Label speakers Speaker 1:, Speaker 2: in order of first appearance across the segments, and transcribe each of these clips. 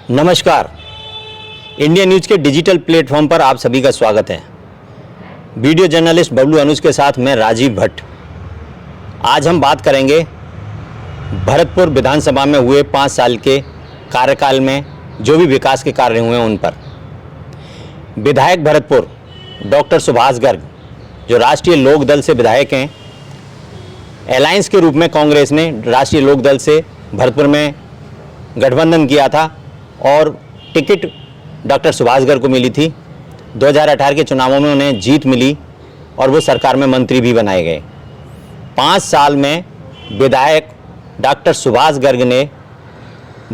Speaker 1: नमस्कार, India news के digital platform पर आप सभी का स्वागत है। वीडियो जर्नलिस्ट बबलू अनुज के साथ मैं राजीव भट्ट। आज हम बात करेंगे भरतपुर विधानसभा में हुए 5 साल के कार्यकाल में जो भी विकास के कार्य हुए उन पर। विधायक भरतपुर डॉक्टर सुभाष गर्ग जो राष्ट्रीय लोक दल से विधायक हैं, अलायंस के रूप में कांग्रेस ने राष्ट्रीय लोक दल से भरतपुर में गठबंधन किया था और टिकट डॉक्टर सुभाष गर्ग को मिली थी। 2018 के चुनावों में उन्हें जीत मिली और वो सरकार में मंत्री भी बनाए गए। 5 साल में विधायक डॉक्टर सुभाष गर्ग ने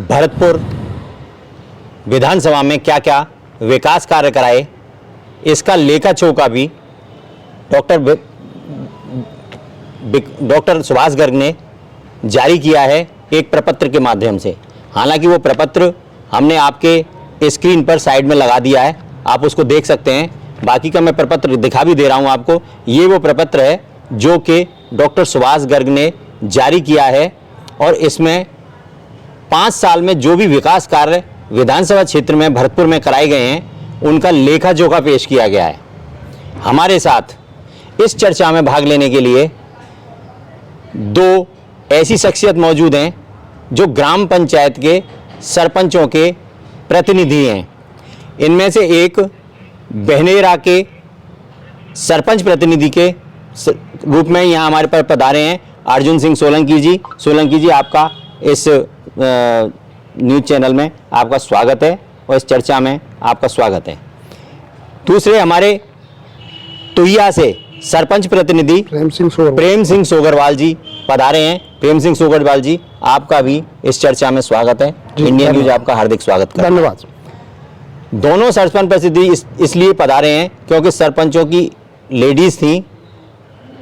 Speaker 1: भरतपुर विधानसभा में क्या क्या विकास कार्य कराए, इसका लेखा चोखा भी डॉक्टर सुभाष गर्ग ने जारी किया है एक प्रपत्र के माध्यम से। हालांकि वो प्रपत्र हमने आपके स्क्रीन पर साइड में लगा दिया है, आप उसको देख सकते हैं। बाकी का मैं प्रपत्र दिखा भी दे रहा हूं आपको। ये वो प्रपत्र है जो कि डॉक्टर सुभाष गर्ग ने जारी किया है और इसमें 5 साल में जो भी विकास कार्य विधानसभा क्षेत्र में भरतपुर में कराए गए हैं उनका लेखा जोखा पेश किया गया है। हमारे साथ इस चर्चा में भाग लेने के लिए 2 ऐसी शख्सियत मौजूद हैं जो ग्राम पंचायत के सरपंचों के प्रतिनिधि हैं। इनमें से एक बहनेरा के सरपंच प्रतिनिधि के रूप में यहाँ हमारे पर पधारे हैं अर्जुन सिंह सोलंकी जी। सोलंकी जी, आपका इस न्यूज़ चैनल में आपका स्वागत है और इस चर्चा में आपका स्वागत है। दूसरे हमारे तुहिया से सरपंच प्रतिनिधि प्रेम सिंह सोगरवाल जी पधारे हैं। प्रेम सिंह सोगरवाल जी, आपका भी इस चर्चा में स्वागत है। इंडिया न्यूज़ आपका हार्दिक स्वागत करता है।
Speaker 2: धन्यवाद।
Speaker 1: दोनों सरपंच प्रतिनिधि इसलिए पधारे हैं क्योंकि सरपंचों की लेडीज़ थी।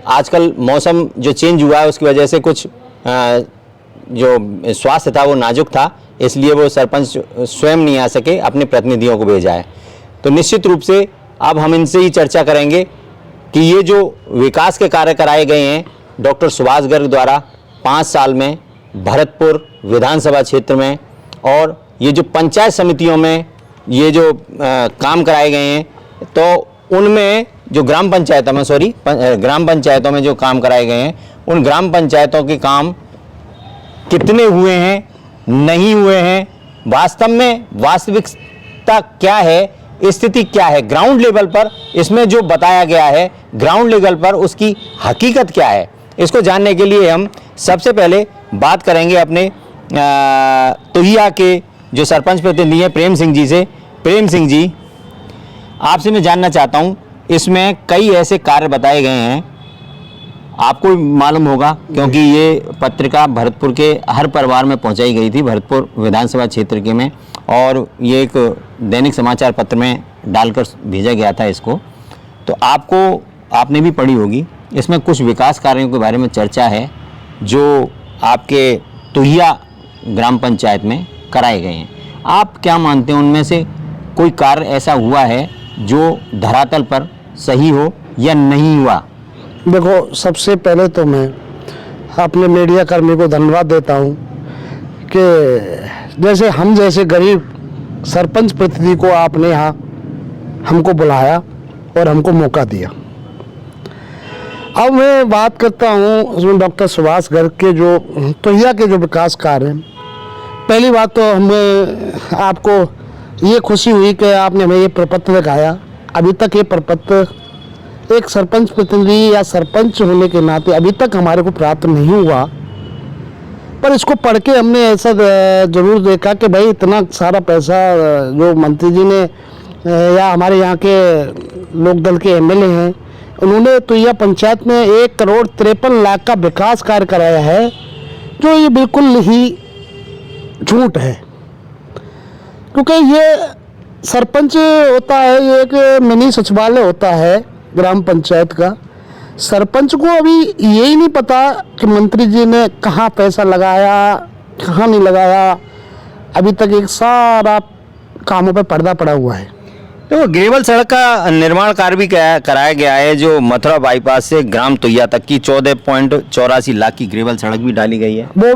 Speaker 1: आजकल मौसम जो चेंज हुआ है उसकी वजह से कुछ जो स्वास्थ्य था वो नाजुक था, इसलिए वो सरपंच स्वयं नहीं आ सके, अपने प्रतिनिधियों को भेजा है। तो निश्चित रूप से अब हम इनसे ही चर्चा करेंगे कि ये जो विकास के कार्य कराए गए हैं डॉक्टर सुभाष गर्ग द्वारा 5 साल में भरतपुर विधानसभा क्षेत्र में, और ये जो पंचायत समितियों में ये जो काम कराए गए हैं, तो उनमें जो ग्राम पंचायतों में जो काम कराए गए हैं उन ग्राम पंचायतों के काम कितने हुए हैं, नहीं हुए हैं, वास्तव में वास्तविकता क्या है, स्थिति क्या है, ग्राउंड लेवल पर इसमें जो बताया गया है ग्राउंड लेवल पर उसकी हकीकत क्या है, इसको जानने के लिए हम सबसे पहले बात करेंगे अपने तुहिया के जो सरपंच प्रतिनिधि हैं प्रेम सिंह जी से। प्रेम सिंह जी, आपसे मैं जानना चाहता हूं, इसमें कई ऐसे कार्य बताए गए हैं, आपको मालूम होगा क्योंकि ये पत्रिका भरतपुर के हर परिवार में पहुंचाई गई थी, भरतपुर विधानसभा क्षेत्र के में, और ये एक दैनिक समाचार पत्र में डालकर भेजा गया था इसको। तो आपने भी पढ़ी होगी। इसमें कुछ विकास कार्यों के बारे में चर्चा है जो आपके तुहिया ग्राम पंचायत में कराए गए हैं। आप क्या मानते हैं, उनमें से कोई कार्य ऐसा हुआ है जो धरातल पर सही हो या नहीं हुआ?
Speaker 2: देखो, सबसे पहले तो मैं अपने मीडिया कर्मी को धन्यवाद देता हूं कि जैसे हम जैसे गरीब सरपंच प्रतिनिधि को आपने यहाँ हमको बुलाया और हमको मौका दिया। अब मैं बात करता हूँ उसमें डॉक्टर सुभाष गर्ग के जो तुहिया के जो विकास कार्य हैं। पहली बात तो हमें आपको ये खुशी हुई कि आपने हमें ये प्रपत्र दिखाया। अभी तक ये प्रपत्र एक सरपंच प्रतिनिधि या सरपंच होने के नाते अभी तक हमारे को प्राप्त नहीं हुआ, पर इसको पढ़ के हमने ऐसा जरूर देखा कि भाई इतना सारा पैसा जो मंत्री जी ने या हमारे यहाँ के लोकदल के एमएलए हैं उन्होंने तुहिया पंचायत में 1,53,00,000 का विकास कार्य कराया है, जो ये बिल्कुल ही झूठ है। क्योंकि ये सरपंच होता है, ये एक मिनी सचिवालय होता है ग्राम पंचायत का। सरपंच को अभी यही नहीं पता कि मंत्री जी ने कहाँ पैसा लगाया, कहाँ नहीं लगाया। अभी तक एक सारा कामों पे पर्दा पड़ा हुआ है।
Speaker 1: तो ग्रेवल सड़क का निर्माण कार्य भी कराया गया है, जो मथुरा बाईपास से ग्राम तुहिया तक की 14.84 लाख की ग्रेवल सड़क भी डाली गई है।
Speaker 2: वो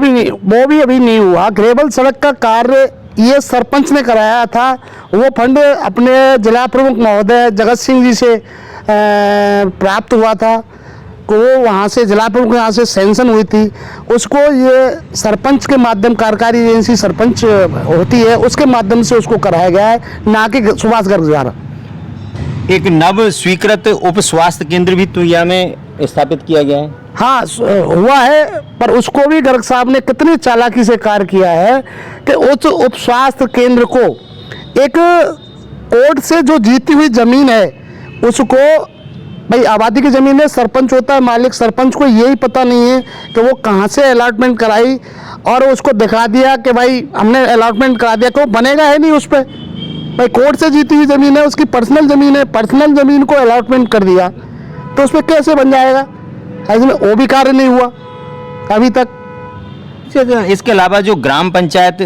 Speaker 2: भी अभी नहीं हुआ। ग्रेवल सड़क का कार्य ये सरपंच ने कराया था। वो फंड अपने जिला प्रमुख महोदय जगत सिंह जी से प्राप्त हुआ था, को वो वहाँ से जिला प्रमुख यहाँ से सैंक्शन हुई थी। उसको ये सरपंच के माध्यम, कार्यकारी एजेंसी सरपंच होती है, उसके माध्यम से उसको कराया गया है, ना कि सुभाष गर्ग द्वारा।
Speaker 1: एक नव स्वीकृत उप स्वास्थ्य केंद्र भी तुहिया में स्थापित किया गया है।
Speaker 2: हाँ हुआ है, पर उसको भी गर्ग साहब ने कितनी चालाकी से कार्य किया है कि उस उप स्वास्थ्य केंद्र को एक कोर्ट से जो जीती हुई जमीन है उसको, भाई आबादी की ज़मीन है, सरपंच होता है मालिक, सरपंच को यही पता नहीं है कि वो कहाँ से अलॉटमेंट कराई, और उसको दिखा दिया कि भाई हमने अलॉटमेंट करा दिया, कि वो बनेगा है नहीं उस पर। भाई कोर्ट से जीती हुई ज़मीन है, उसकी पर्सनल ज़मीन है, पर्सनल ज़मीन को अलॉटमेंट कर दिया तो उस पर कैसे बन जाएगा? इसमें वो भी कार्य नहीं हुआ अभी तक।
Speaker 1: इसके अलावा जो ग्राम पंचायत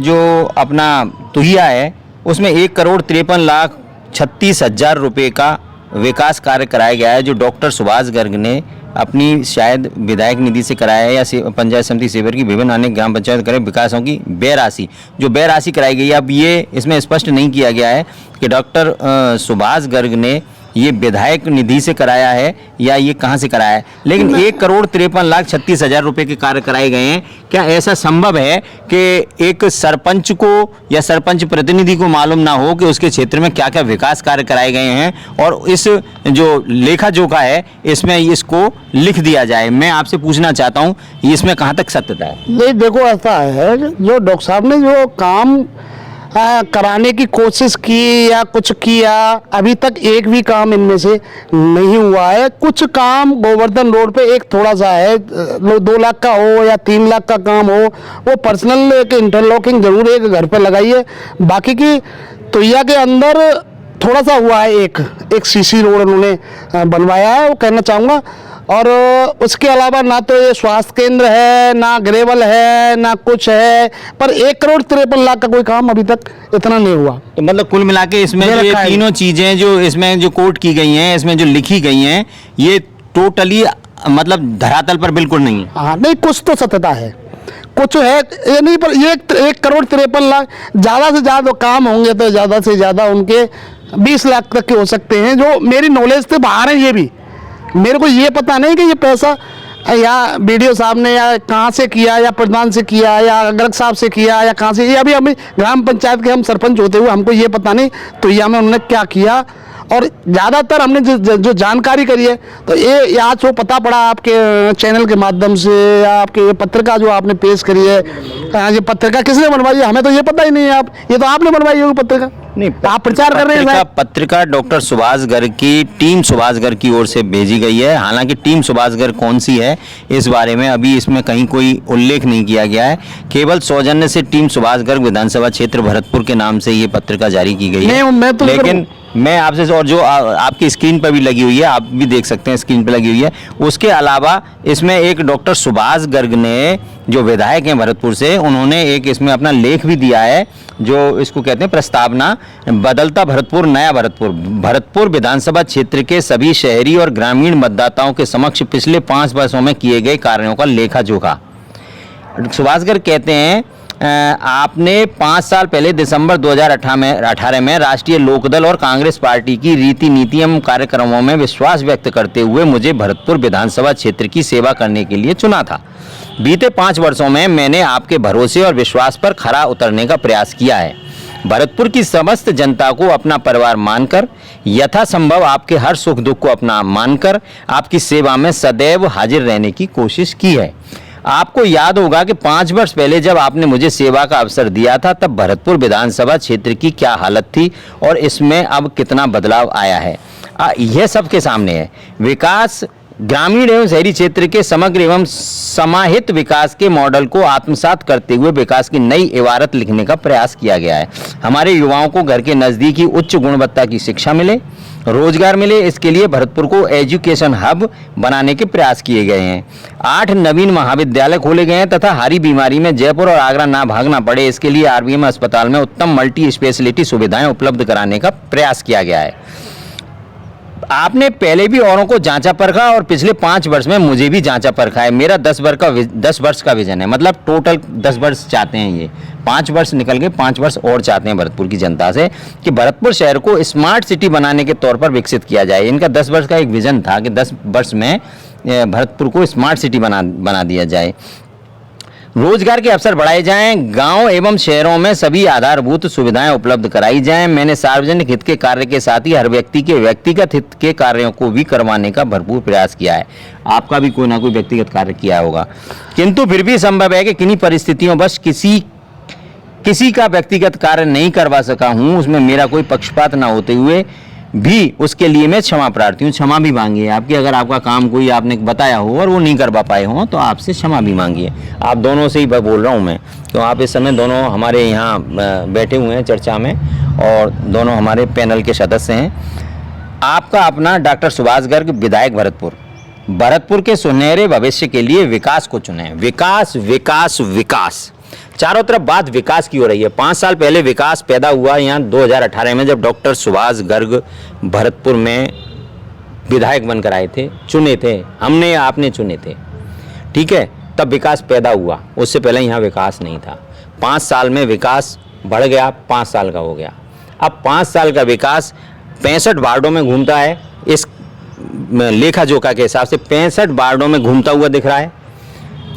Speaker 1: जो अपना तुहिया है उसमें 1,53,36,00,000 रुपये का विकास कार्य कराया गया है, जो डॉक्टर सुभाष गर्ग ने अपनी शायद विधायक निधि से कराया है या पंचायत समिति सेवर की विभिन्न अन्य ग्राम पंचायत करे विकासों की व्यय राशि, जो व्यय राशि कराई गई है। अब ये इसमें स्पष्ट नहीं किया गया है कि डॉक्टर सुभाष गर्ग ने ये विधायक निधि से कराया है या ये कहाँ से कराया है, लेकिन 1,53,36,00,000 रुपये के कार्य कराए गए हैं। क्या ऐसा संभव है कि एक सरपंच को या सरपंच प्रतिनिधि को मालूम ना हो कि उसके क्षेत्र में क्या क्या विकास कार्य कराए गए हैं, और इस जो लेखा जोखा है इसमें इसको लिख दिया जाए? मैं आपसे पूछना चाहता हूँ इसमें कहाँ तक सत्यता है?
Speaker 2: नहीं देखो, ऐसा है जो डॉक्टर साहब ने जो काम कराने की कोशिश की या कुछ किया, अभी तक एक भी काम इनमें से नहीं हुआ है। कुछ काम गोवर्धन रोड पे एक थोड़ा सा है, 2 लाख का हो या 3 लाख का काम हो, वो पर्सनल एक इंटरलॉकिंग जरूर एक घर पे लगाइए। बाकी की तुहिया के अंदर थोड़ा सा हुआ है, एक सीसी रोड उन्होंने बनवाया है, वो कहना चाहूँगा। और उसके अलावा ना तो ये स्वास्थ्य केंद्र है, ना ग्रेवल है, ना कुछ है, पर 1,53,00,000 का कोई काम अभी तक इतना नहीं हुआ।
Speaker 1: तो मतलब कुल मिला के इसमें जो ये तीनों चीज़ें जो इसमें जो कोट की गई हैं, इसमें जो लिखी गई हैं, ये टोटली मतलब धरातल पर बिल्कुल नहीं है।
Speaker 2: हाँ नहीं, कुछ तो सत्यता है, कुछ है ये नहीं, पर ये 1,53,00,000 ज़्यादा से ज़्यादा काम होंगे तो ज़्यादा से ज़्यादा उनके 20 लाख तक के हो सकते हैं, जो मेरी नॉलेज से बाहर है। ये भी मेरे को ये पता नहीं कि ये पैसा या बीडीओ साहब ने या कहाँ से किया, या प्रधान से किया, या गर्ग साहब से किया, या कहाँ से, ये अभी ग्राम पंचायत के हम सरपंच होते हुए हमको ये पता नहीं तो यहाँ में उन्होंने क्या किया। और ज़्यादातर हमने जो जानकारी करी है तो ये आज वो पता पड़ा आपके चैनल के माध्यम से, या आपके ये पत्रिका जो आपने पेश करी है, ये पत्रिका किसने बनवाई है हमें तो ये पता ही नहीं है। आप ये तो आपने बनवाई होगी पत्रिका,
Speaker 1: नहीं
Speaker 2: आप प्रचार कर रहे हैं।
Speaker 1: पत्रिका डॉक्टर सुभाष गर्ग की टीम सुभाष गर्ग की ओर से भेजी गई है। हालांकि टीम सुभाष गर्ग कौन सी है इस बारे में अभी इसमें कहीं कोई उल्लेख नहीं किया गया है। केवल सौजन्य से टीम सुभाष गर्ग विधानसभा क्षेत्र भरतपुर के नाम से ये पत्रिका जारी की गई है। लेकिन मैं आपसे, और जो आपकी स्क्रीन पर भी लगी हुई है, आप भी देख सकते हैं स्क्रीन पर लगी हुई है, उसके अलावा इसमें एक डॉक्टर सुभाष गर्ग ने जो विधायक हैं भरतपुर से, उन्होंने एक इसमें अपना लेख भी दिया है, जो इसको कहते हैं प्रस्तावना, बदलता भरतपुर नया भरतपुर, भरतपुर विधानसभा क्षेत्र के सभी शहरी और ग्रामीण मतदाताओं के समक्ष पिछले 5 वर्षों में किए गए कार्यों का लेखा जोखा। सुभाष गर्ग कहते हैं आपने 5 साल पहले दिसंबर 2018 में राष्ट्रीय लोकदल और कांग्रेस पार्टी की रीति नीति एवं कार्यक्रमों में विश्वास व्यक्त करते हुए मुझे भरतपुर विधानसभा क्षेत्र की सेवा करने के लिए चुना था। बीते 5 वर्षों में मैंने आपके भरोसे और विश्वास पर खरा उतरने का प्रयास किया है। भरतपुर की समस्त जनता को अपना परिवार मानकर, यथासंभव आपके हर सुख दुख को अपना मानकर आपकी सेवा में सदैव हाजिर रहने की कोशिश की है। आपको याद होगा कि 5 वर्ष पहले जब आपने मुझे सेवा का अवसर दिया था, तब भरतपुर विधानसभा क्षेत्र की क्या हालत थी और इसमें अब कितना बदलाव आया है। यह सबके सामने है। विकास ग्रामीण एवं शहरी क्षेत्र के समग्र एवं समाहित विकास के मॉडल को आत्मसात करते हुए विकास की नई इबारत लिखने का प्रयास किया गया है। हमारे युवाओं को घर के नज़दीक ही उच्च गुणवत्ता की शिक्षा मिले, रोजगार मिले, इसके लिए भरतपुर को एजुकेशन हब बनाने के प्रयास किए गए हैं। 8 नवीन महाविद्यालय खोले गए हैं तथा हरी बीमारी में जयपुर और आगरा ना भागना पड़े, इसके लिए आरबीएम अस्पताल में उत्तम मल्टी स्पेशलिटी सुविधाएं उपलब्ध कराने का प्रयास किया गया है। आपने पहले भी औरों को जांचा परखा और पिछले 5 वर्ष में मुझे भी जांचा परखा है। मेरा 10 वर्ष का विजन है, मतलब टोटल 10 वर्ष चाहते हैं ये। 5 वर्ष निकल गए, 5 वर्ष और चाहते हैं भरतपुर की जनता से कि भरतपुर शहर को स्मार्ट सिटी बनाने के तौर पर विकसित किया जाए। इनका 10 वर्ष का एक विजन था कि 10 वर्ष में भरतपुर को स्मार्ट सिटी बना दिया जाए। रोजगार के अवसर बढ़ाए जाएं, गांव एवं शहरों में सभी आधारभूत सुविधाएं उपलब्ध कराई जाएं। मैंने सार्वजनिक हित के कार्य के साथ ही हर व्यक्ति के व्यक्तिगत हित के कार्यों को भी करवाने का भरपूर प्रयास किया है। आपका भी कोई ना कोई व्यक्तिगत कार्य किया होगा, किंतु फिर भी संभव है कि किन्हीं परिस्थितियों बस किसी का व्यक्तिगत कार्य नहीं करवा सका हूं, उसमें मेरा कोई पक्षपात ना होते हुए भी उसके लिए मैं क्षमा प्रार्थी हूँ। क्षमा भी मांगिए आपकी, अगर आपका काम कोई आपने बताया हो और वो नहीं करवा पाए हों तो आपसे क्षमा भी मांगिए। आप दोनों से ही बोल रहा हूँ मैं, तो आप इस समय दोनों हमारे यहाँ बैठे हुए हैं चर्चा में और दोनों हमारे पैनल के सदस्य हैं। आपका अपना डॉक्टर सुभाष गर्ग, विधायक भरतपुर के सुनहरे भविष्य के लिए विकास को चुने। विकास विकास विकास, चारों तरफ बात विकास की हो रही है। 5 साल पहले विकास पैदा हुआ यहाँ 2018 में, जब डॉक्टर सुभाष गर्ग भरतपुर में विधायक बनकर आए थे, चुने थे हमने, आपने चुने थे, ठीक है, तब विकास पैदा हुआ। उससे पहले यहाँ विकास नहीं था। 5 साल में विकास बढ़ गया, 5 साल का हो गया। अब 5 साल का विकास 65 वार्डों में घूमता है। इस लेखा जोखा के हिसाब से 65 वार्डों में घूमता हुआ दिख रहा है।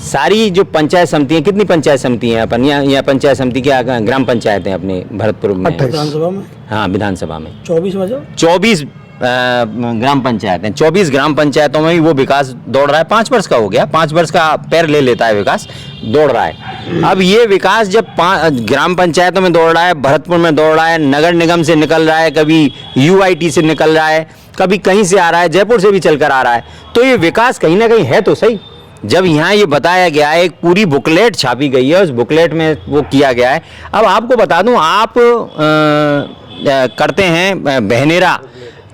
Speaker 1: सारी जो पंचायत समिति हैं, कितनी पंचायत समिति हैं अपन यहाँ पंचायत समिति क्या ग्राम पंचायत हैं अपने भरतपुर में?
Speaker 2: विधानसभा में,
Speaker 1: हाँ विधानसभा में
Speaker 2: 24
Speaker 1: ग्राम पंचायत हैं। 24 ग्राम पंचायतों में ही वो विकास दौड़ रहा है। 5 वर्ष का हो गया, 5 वर्ष का पैर ले लेता है, विकास दौड़ रहा है। अब ये विकास जब ग्राम पंचायतों में दौड़ रहा है, भरतपुर में दौड़ रहा है, नगर निगम से निकल रहा है, कभी UIT से निकल रहा है, कभी कहीं से आ रहा है, जयपुर से भी चलकर आ रहा है, तो ये विकास कहीं ना कहीं है तो सही। जब यहाँ ये बताया गया है, एक पूरी बुकलेट छापी गई है, उस बुकलेट में वो किया गया है। अब आपको बता दूं, आप करते हैं बहनेरा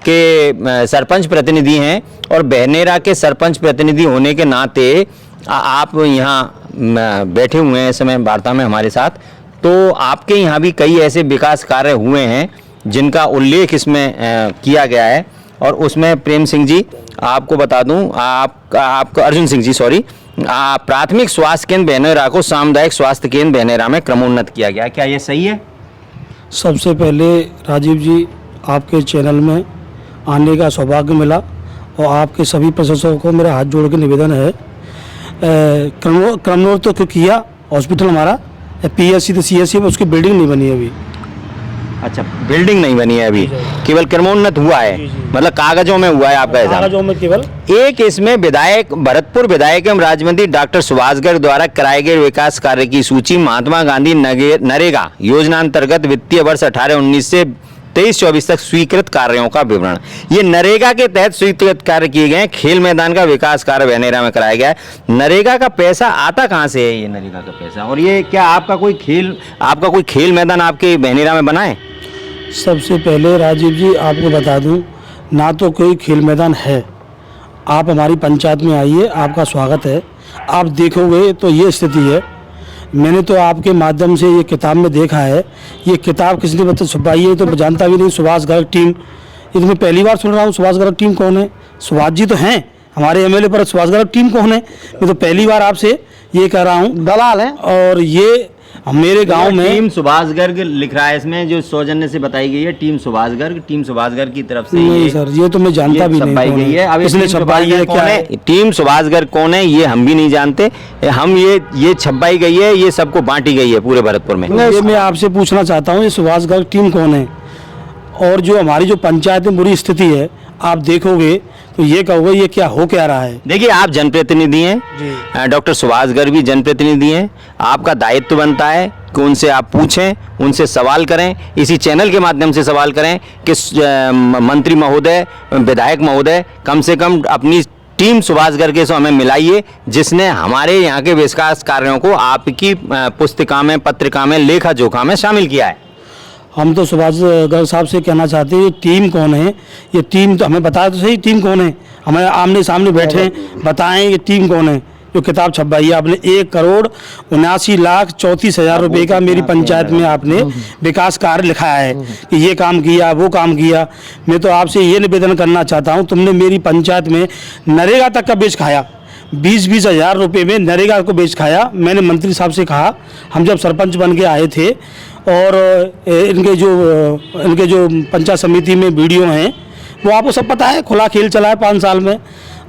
Speaker 1: के सरपंच प्रतिनिधि हैं और बहनेरा के सरपंच प्रतिनिधि होने के नाते आप यहाँ बैठे हुए हैं इस समय वार्ता में हमारे साथ, तो आपके यहाँ भी कई ऐसे विकास कार्य हुए हैं जिनका उल्लेख इसमें किया गया है। और उसमें प्रेम सिंह जी, आपको बता दूं, आपका अर्जुन सिंह जी सॉरी, प्राथमिक स्वास्थ्य केंद्र बहनेरा को सामुदायिक स्वास्थ्य केंद्र बहनेरा में क्रमोन्नत किया गया, क्या ये सही है? सबसे पहले राजीव जी, आपके चैनल में आने का सौभाग्य मिला और आपके सभी प्रशंसकों को मेरा हाथ जोड़ के निवेदन है, क्रमोन्नत तो किया हॉस्पिटल हमारा, PSC तो CSC में उसकी बिल्डिंग नहीं बनी अभी। अच्छा, बिल्डिंग नहीं बनी है अभी, केवल क्रमोन्नत हुआ है, मतलब कागजों में हुआ है आपका ऐसा? कागजों में केवल। एक इसमें विधायक, भरतपुर विधायक एवं राज्य मंत्री डॉक्टर सुभाष गर्ग द्वारा कराए गए विकास कार्य की सूची, महात्मा गांधी नरेगा योजना अंतर्गत वित्तीय वर्ष 18-19 से 23-24 तक स्वीकृत कार्यों का विवरण। ये नरेगा के तहत स्वीकृत कार्य किए गए हैं। खेल मैदान का विकास कार्य बहनेरा में कराया गया है। नरेगा का पैसा आता कहाँ से है, ये नरेगा का पैसा? और ये क्या आपका कोई खेल मैदान आपके बहनेरा में बना है? सबसे पहले राजीव जी आपको बता दूं, ना तो कोई खेल मैदान है। आप हमारी पंचायत में आइए, आपका स्वागत है। आप देखोगे तो ये स्थिति है। मैंने तो आपके माध्यम से ये किताब में देखा है, ये किताब किसने मतलब छुपाई है तो जानता भी नहीं। सुभाष गर्ग टीम, ये तो मैं पहली बार सुन रहा हूँ। सुभाष गर्ग टीम कौन है? सुभाष जी तो हैं हमारे MLA, पर सुभाष गर्ग टीम कौन है? मैं तो पहली बार आपसे ये कह रहा हूँ। दलाल है। और ये मेरे गांव में टीम सुभाष गर्ग लिख रहा है इसमें, जो सौजन्य से बताई गई है, टीम सुभाष गर्ग की तरफ से। नहीं सर, ये तो मैं जानता भी नहीं गई है। अब इसने छपाई है क्या है? टीम सुभाष गर्ग कौन है ये हम भी नहीं जानते। हम ये छपाई गई है, ये सबको बांटी गई है पूरे भरतपुर में। ये मैं आपसे पूछना चाहता हूँ, ये सुभाष गर्ग टीम कौन है? और जो हमारी जो पंचायत में बुरी स्थिति है, आप देखोगे तो ये कहोगे ये क्या हो क्या रहा है। देखिए, आप जनप्रतिनिधि हैं, डॉक्टर सुभाष गर्ग भी जनप्रतिनिधि हैं। आपका दायित्व बनता है कि उनसे आप पूछें, उनसे सवाल करें, इसी चैनल के माध्यम से सवाल करें कि मंत्री महोदय, विधायक महोदय, कम से कम अपनी टीम सुभाष गर्ग से हमें मिलाइए, जिसने हमारे यहाँ के विकास कार्यों को आपकी पुस्तिका में, पत्रिका में, लेखा जोखा में शामिल किया है। हम तो सुभाष गर्ग साहब से कहना चाहते हैं, ये टीम कौन है? ये टीम तो हमें बताया तो सही, टीम कौन है? हमें आमने सामने बैठे बताएं ये टीम कौन है,
Speaker 3: जो किताब छपवाई है आपने, 1,79,34,000 रुपये का मेरी पंचायत में आपने विकास कार्य लिखाया है कि ये काम किया, वो काम किया। मैं तो आपसे ये निवेदन करना चाहता हूँ, तुमने मेरी पंचायत में नरेगा तक का बेच खाया, 20-20 हज़ार रुपये में नरेगा को बेच खाया। मैंने मंत्री साहब से कहा, हम जब सरपंच बन के आए थे, और इनके जो पंचायत समिति में वीडियो हैं वो आपको सब पता है, खुला खेल चला है 5 साल में।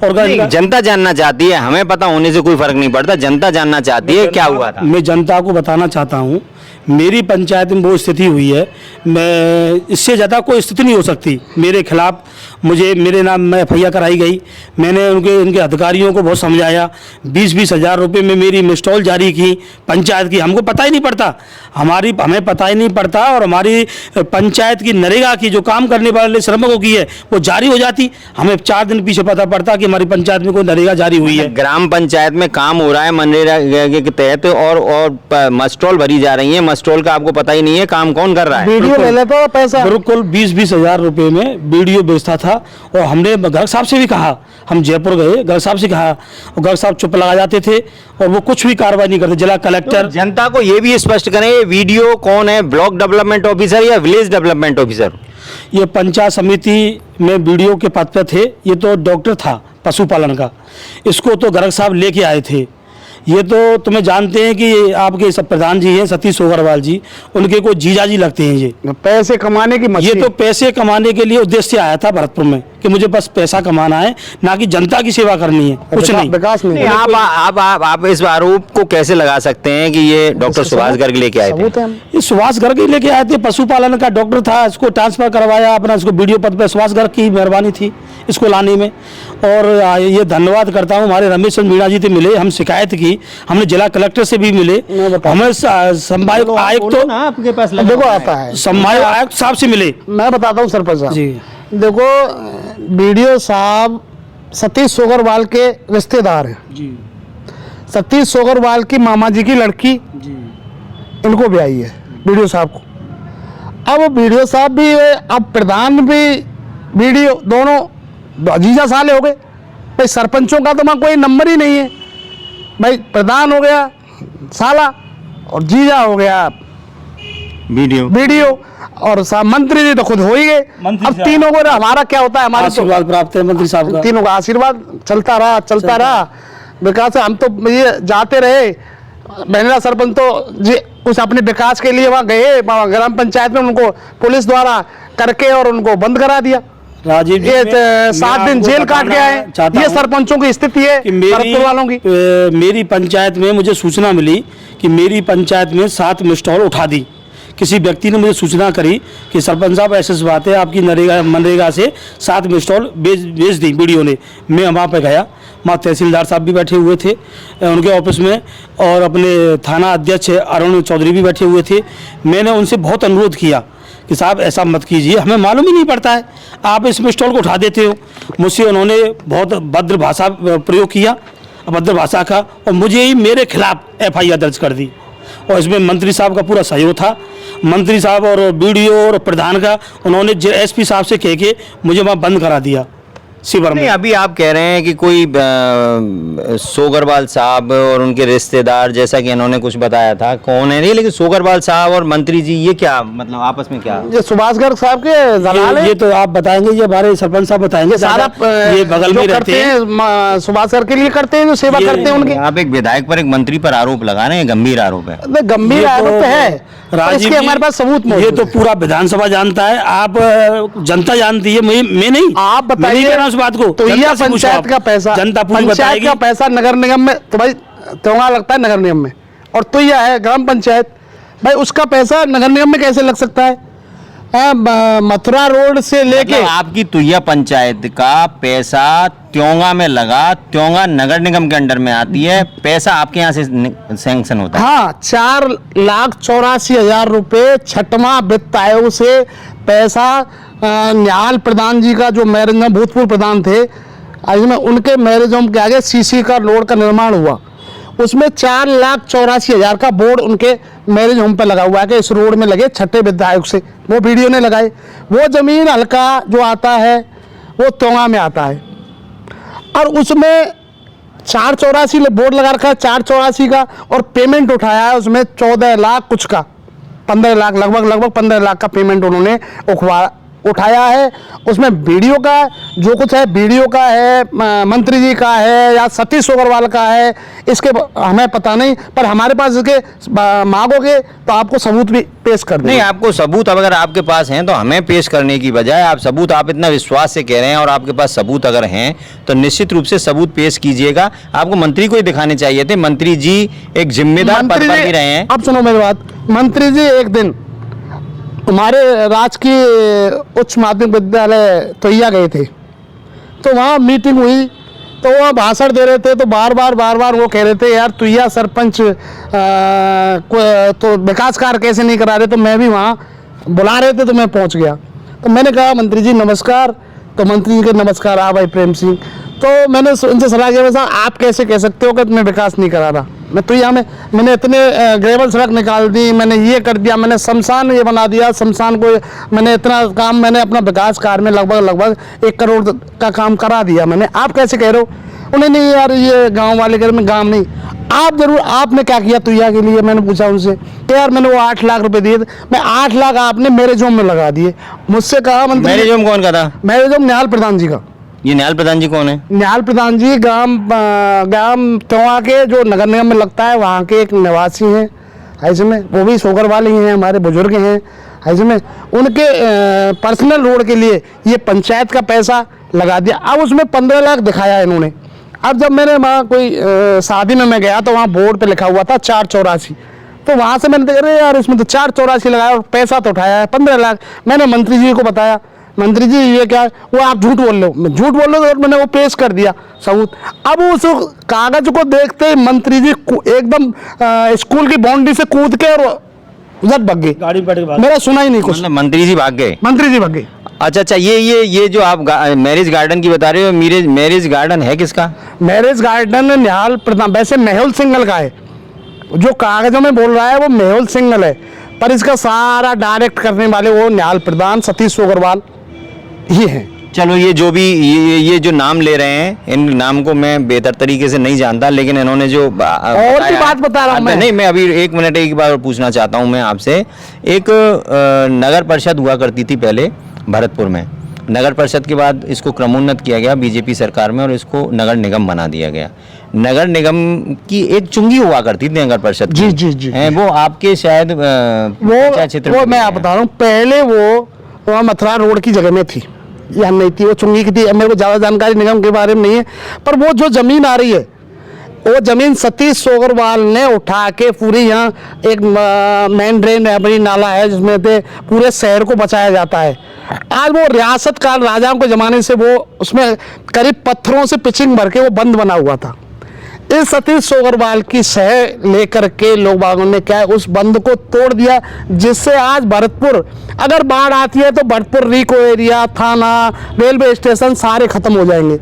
Speaker 3: और
Speaker 1: जनता जानना चाहती है, हमें पता होने से कोई फर्क नहीं पड़ता, जनता जानना चाहती है क्या हुआ था।
Speaker 3: मैं जनता को बताना चाहता हूँ, मेरी पंचायत में वो स्थिति हुई है, मैं इससे ज़्यादा कोई स्थिति नहीं हो सकती। मेरे खिलाफ मेरे नाम में FIR कराई गई। मैंने उनके अधिकारियों को बहुत समझाया। 20-20 हज़ार रुपये में मेरी मिस्टॉल जारी की पंचायत की, हमको पता ही नहीं पड़ता, हमें पता ही नहीं पड़ता। और हमारी पंचायत की नरेगा की जो काम करने वाले श्रमिकों की है वो जारी हो जाती, हमें 4 दिन पीछे पता पड़ता कि हमारी पंचायत में कोई नरेगा जारी हुई है।
Speaker 1: ग्राम पंचायत में काम हो रहा है मनरेगा के तहत, और मस्टॉल भरी जा रही है, मस्टॉल का आपको पता ही नहीं है काम कौन कर रहा है।
Speaker 2: वीडियो ले लेते हो पैसा,
Speaker 3: बिल्कुल 20-20 हज़ार रुपये में वीडियो बेचता था। और हमने गर्ग साहब से भी कहा, हम जयपुर गए, गर्ग साहब से कहा, और गर्ग साहब चुप लगा जाते थे और वो कुछ भी कार्रवाई नहीं करते। जिला कलेक्टर
Speaker 1: जनता को ये भी स्पष्ट करें, ये वीडियो कौन है, ब्लॉक डेवलपमेंट ऑफिसर या विलेज डेवलपमेंट ऑफिसर?
Speaker 3: ये पंचायत समिति में वीडियो के पद पे थे, ये तो डॉक्टर था पशुपालन का, इसको तो गर्ग साहब लेके आए थे। ये तो तुम्हें जानते हैं कि आपके सब प्रधान जी हैं सतीश सोगरवाल जी, उनके को जीजा जी लगते हैं। ये
Speaker 2: पैसे कमाने की मशीन।
Speaker 3: ये तो पैसे कमाने के लिए उद्देश्य से आया था भरतपुर में कि मुझे बस पैसा कमाना है, ना कि जनता की सेवा करनी है, कुछ नहीं,
Speaker 2: विकास नहीं।
Speaker 1: आप इस आरोप को कैसे लगा सकते हैं कि ये डॉक्टर सुभाष गर्ग लेके आए थे?
Speaker 3: ये सुभाष गर्ग ही लेके आए थे, पशुपालन का डॉक्टर था, इसको ट्रांसफर करवाया अपना, इसको वीडियो पद पर सुभाष गर्ग की मेहरबानी थी इसको लाने में। और ये धन्यवाद करता हूँ, हमारे रमेश चंद्र मीणा जी से मिले, हम शिकायत की, हमने जिला कलेक्टर से भी मिले, हमें संभाग आयुक्त तो
Speaker 1: आपके पास
Speaker 2: देखो आता है,
Speaker 3: संभाग आयुक्त साहब से मिले।
Speaker 2: मैं बताता हूँ सरपंच साहब
Speaker 3: जी,
Speaker 2: देखो वीडियो साहब सतीश सोगरवाल के रिश्तेदार हैं
Speaker 3: जी,
Speaker 2: सतीश सोगरवाल की मामा जी की लड़की
Speaker 3: जी,
Speaker 2: इनको भी आई है वीडियो साहब को। अब वीडियो साहब भी, अब प्रधान भी, वीडियो दोनों जीजा साले हो गए भाई। सरपंचों का तो वहाँ कोई नंबर ही नहीं है भाई, प्रधान हो गया साला और जीजा हो गया वीडियो, और मंत्री जी तो खुद हो ही गए। अब तीनों को हमारा क्या होता है, हमारा
Speaker 3: आशीर्वाद प्राप्त है मंत्री साहब का,
Speaker 2: तीनों का आशीर्वाद चलता रहा विकास। हम तो ये जाते रहे, महिला सरपंच तो जी उस अपने विकास के लिए वहाँ गए, ग्राम पंचायत में उनको पुलिस द्वारा करके और उनको बंद करा दिया।
Speaker 3: राजीव जी,
Speaker 2: 7 दिन जेल काट के आए। ये सरपंचों की स्थिति है भरतपुर वालों की।
Speaker 3: मेरी पंचायत में मुझे सूचना मिली कि मेरी पंचायत में 7 मिस्टॉल उठा दी। किसी व्यक्ति ने मुझे सूचना करी कि सरपंच साहब ऐसी बात है, आपकी मनरेगा से 7 मिस्टॉल बेच दी वीडियो ने। मैं वहाँ पे गया, वहाँ तहसीलदार साहब भी बैठे हुए थे उनके ऑफिस में, और अपने थाना अध्यक्ष अरुण चौधरी भी बैठे हुए थे। मैंने उनसे बहुत अनुरोध किया कि साहब ऐसा मत कीजिए, हमें मालूम ही नहीं पड़ता है, आप इस मिस्टॉल को उठा देते हो। मुझसे उन्होंने बहुत भद्र भाषा प्रयोग किया, अभद्र भाषा का, और मुझे ही मेरे खिलाफ FIR दर्ज कर दी। और इसमें मंत्री साहब का पूरा सहयोग था, मंत्री साहब और BDO और प्रधान का, उन्होंने SP साहब से कह के मुझे वहाँ बंद करा दिया शिविर में।
Speaker 1: अभी आप कह रहे हैं कि कोई सोगरवाल साहब और उनके रिश्तेदार, जैसा कि इन्होंने कुछ बताया था, कौन है नहीं, लेकिन सोगरवाल साहब और मंत्री जी ये क्या मतलब आपस में क्या?
Speaker 2: ये सुभाष गर्ग साहब के दलाल हैं।
Speaker 3: ये तो आप बताएंगे, ये हमारे सरपंच साहब बताएंगे।
Speaker 2: सारा
Speaker 3: ये बगल में रहते हैं,
Speaker 2: सुभाष गर्ग के लिए करते हैं, जो सेवा करते हैं उनकी।
Speaker 1: आप एक विधायक पर एक मंत्री पर आरोप लगा रहे हैं, गंभीर आरोप है।
Speaker 2: गंभीर आरोप है, इसके हमारे पास सबूत मौजूद है।
Speaker 3: ये तो पूरा विधानसभा जानता है, आप जनता जानती है, मैं नहीं।
Speaker 2: आप बताइए
Speaker 3: उस बात को,
Speaker 2: तो ये पंचायत का पैसा,
Speaker 3: जनता पूरी
Speaker 2: पंचायत का पैसा नगर निगम में, तो भाई त्योहार लगता है नगर निगम में, और तो यह है ग्राम पंचायत, भाई उसका पैसा नगर निगम में कैसे लग सकता है? मथुरा रोड से लेके
Speaker 1: मतलब आपकी तुहिया पंचायत का पैसा त्योंगा में लगा, त्योंगा नगर निगम के अंडर में आती है, पैसा आपके यहाँ से सैंक्शन होता है?
Speaker 2: हाँ, 4,84,000 रुपये 6वां वित्त आयोग से पैसा न्याल प्रधान जी का, जो मैरिज में भूतपूर्व प्रधान थे, इसमें उनके मैरिज होम के आगे CC का रोड का निर्माण हुआ, उसमें 4,84,000 का बोर्ड उनके मैरिज होम पर लगा हुआ है कि इस रोड में लगे 6ठे वित्त आयोग से, वो वीडियो ने लगाए। वो जमीन हल्का जो आता है वो त्योंगा में आता है, और उसमें 484 बोर्ड लगा रखा है 484 का, और पेमेंट उठाया है उसमें 14 लाख कुछ का, 15 लाख लगभग 15 लाख का पेमेंट उन्होंने उठाया है। उसमें वीडियो का जो कुछ है, वीडियो का है, मंत्री जी का है या सतीश सोगरवाल का है, इसके हमें पता नहीं, पर हमारे पास इसके मांगोगे तो आपको सबूत भी पेश कर देंगे।
Speaker 1: नहीं, आपको सबूत अगर आपके पास हैं तो हमें पेश करने की बजाय आप सबूत, आप इतना विश्वास से कह रहे हैं और आपके पास सबूत अगर हैं तो निश्चित रूप से सबूत पेश कीजिएगा। आपको मंत्री को ही दिखाने चाहिए थे। मंत्री जी एक जिम्मेदार पद पर भी रहे हैं।
Speaker 2: अब सुनो मेरी बात, मंत्री जी एक दिन हमारे राजकीय उच्च माध्यमिक विद्यालय तोइया गए थे, तो वहाँ मीटिंग हुई, तो वहाँ भाषण दे रहे थे, तो बार बार वो कह रहे थे यार तोइया सरपंच तो विकास कार्य कैसे नहीं करा रहे, तो मैं भी वहाँ बुला रहे थे तो मैं पहुँच गया। तो मैंने कहा मंत्री जी नमस्कार, तो मंत्री जी के नमस्कार आ भाई प्रेम सिंह, तो मैंने उनसे सलाह किया वैसा आप कैसे कह सकते हो कि मैं विकास नहीं करा रहा, मैं तो यहाँ में मैंने इतने ग्रेवल सड़क निकाल दी, मैंने ये कर दिया, मैंने शमशान ये बना दिया, शमशान को मैंने इतना काम, मैंने अपना विकास कार्य में लगभग 1 करोड़ का काम करा दिया मैंने, आप कैसे कह रहे हो? उन्हें नहीं यार ये गांव वाले कह रहे, मैं गाँव नहीं, आप जरूर, आपने क्या किया तुइया के लिए? मैंने पूछा उनसे कि यार मैंने वो 8 लाख रुपए दिए थे, मैं 8 लाख आपने मेरे जोम में लगा दिए। मुझसे कहा मंत्री,
Speaker 1: मेरे जोम कौन का था?
Speaker 2: मेरे जोम निहाल प्रधान जी का।
Speaker 1: ये निहाल प्रधान जी कौन है? निहाल
Speaker 2: प्रधान जी ग्राम तवा के जो नगर निगम में लगता है वहाँ के एक निवासी हैं, ऐसे में वो भी सोगरवाल ही हैं, हमारे बुजुर्ग हैं, ऐसे में उनके पर्सनल रोड के लिए ये पंचायत का पैसा लगा दिया। अब उसमें 15 लाख दिखाया इन्होंने। अब जब मैंने वहाँ कोई शादी में मैं गया तो वहाँ बोर्ड पे लिखा हुआ था 484, तो वहाँ से मैंने देखा यार इसमें तो 484 लगाया और पैसा तो उठाया है 15 लाख। मैंने मंत्री जी को बताया, मंत्री जी ये क्या है? वो आप झूठ बोल रहे हो। मैं झूठ बोल रहे हो, तो मैंने वो पेश कर दिया सबूत। अब उस कागज को देखते मंत्री जी एकदम स्कूल की बाउंड्री से कूद के और उधर भाग गए,
Speaker 3: गाड़ी पे
Speaker 2: मेरा सुना ही नहीं कुछ।
Speaker 1: मतलब मंत्री जी भाग गए?
Speaker 2: मंत्री जी भाग गए।
Speaker 1: अच्छा, ये जो आप मैरिज गार्डन की बता रहे हो, मैरिज गार्डन है किसका?
Speaker 2: मैरिज गार्डन निहाल प्रधान, वैसे मेहुल सिंघल का है, जो कागजों में बोल रहा है वो मेहुल सिंघल है, पर इसका सारा डायरेक्ट करने वाले वो निहाल प्रधान सतीश सोगरवाल ही हैं।
Speaker 1: चलो, ये जो भी ये जो नाम ले रहे हैं, इन नाम को मैं बेहतर तरीके से नहीं जानता, लेकिन इन्होंने जो
Speaker 2: और भी बात बता रहा हूँ मैं।
Speaker 1: नहीं, मैं अभी एक मिनट एक बार पूछना चाहता हूँ मैं आपसे। एक नगर परिषद हुआ करती थी पहले भरतपुर में, नगर परिषद के बाद इसको क्रमोन्नत किया गया बीजेपी सरकार में और इसको नगर निगम बना दिया गया। नगर निगम की एक चुंगी हुआ करती थी नगर परिषद
Speaker 2: जी जी जी,
Speaker 1: वो आपके शायद
Speaker 2: वो क्षेत्र वो मैं आप बता रहा हूँ, पहले वो मथुरा रोड की जगह में थी, यहाँ नहीं थी, वो चुंगी की थी। मेरे को ज़्यादा जानकारी निगम के बारे में नहीं है, पर वो जो ज़मीन आ रही है वो ज़मीन सतीश सोगरवाल ने उठा के पूरी, यहाँ एक मेन ड्रेन है, बड़ी नाला है जिसमें से पूरे शहर को बचाया जाता है। आज वो रियासत काल राजाओं के ज़माने से वो उसमें करीब पत्थरों से पिचिंग भर के वो बंद बना हुआ था। इस सतीश सोगरवाल की सह लेकर के लोग बागों ने क्या है उस बंद को तोड़ दिया, जिससे आज भरतपुर अगर बाढ़ आती है तो भरतपुर रिको एरिया, थाना, रेलवे स्टेशन सारे खत्म हो जाएंगे।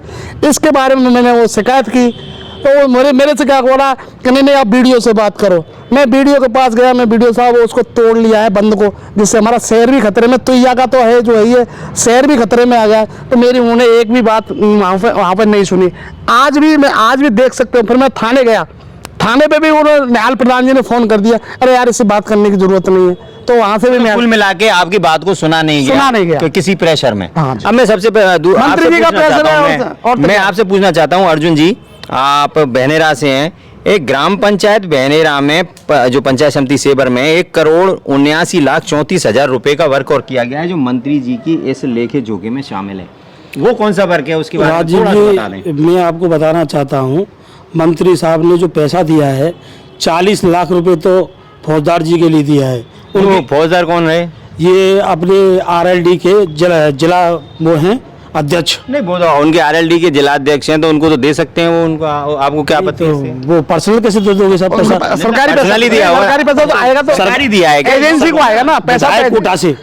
Speaker 2: इसके बारे में मैंने वो शिकायत की, तो वो मेरे से क्या बोला कि नहीं आप वीडियो से बात करो। मैं वीडियो के पास गया, मैं वीडियो साहब उसको तोड़ लिया है बंद को, जिससे हमारा शहर भी खतरे में, तुइया का तो है जो है ये शहर भी खतरे में आ गया। तो मेरी उन्होंने एक भी बात वहाँ पर नहीं सुनी। आज भी देख सकते हो, फिर मैं थाने गया, थाने पे भी उन्होंने निहाल प्रधान जी ने फ़ोन कर दिया, अरे यार इससे बात करने की ज़रूरत नहीं है, तो वहाँ से भी
Speaker 1: कुल मिला के आपकी बात को सुना नहीं गया कि किसी प्रेशर में। अब मैं सबसे
Speaker 2: मंत्री जी का प्रेशर है।
Speaker 1: मैं आपसे पूछना चाहता हूँ अर्जुन जी, आप बहनेरा से हैं, एक ग्राम पंचायत बहनेरा में जो पंचायत समिति सेबर में 1,79,34,00,000 रुपए का वर्क और किया गया है, जो मंत्री जी की इस लेखे जोखे में शामिल है। वो कौन सा वर्क है, उसके बारे में थोड़ा सा बता दें।
Speaker 3: मैं आपको बताना चाहता हूँ, मंत्री साहब ने जो पैसा दिया है 40 लाख रुपए तो फौजदार जी के लिए दिया है।
Speaker 1: उनको फौजदार कौन रहे?
Speaker 3: ये अपने RLD के जिला वो हैं अध्यक्ष।
Speaker 1: नहीं, वो तो उनके RLD के जिलाध्यक्ष हैं, तो उनको तो दे सकते हैं वो, उनको आपको क्या पता है?
Speaker 3: वो पर्सनल कैसे दे दोगे सब पैसा?
Speaker 2: सरकारी पैसा दिया हुआ, सरकारी पैसा तो आएगा, तो
Speaker 1: सरकारी दिया है,
Speaker 2: एजेंसी को आएगा ना पैसा,
Speaker 3: विधायक कोटा से।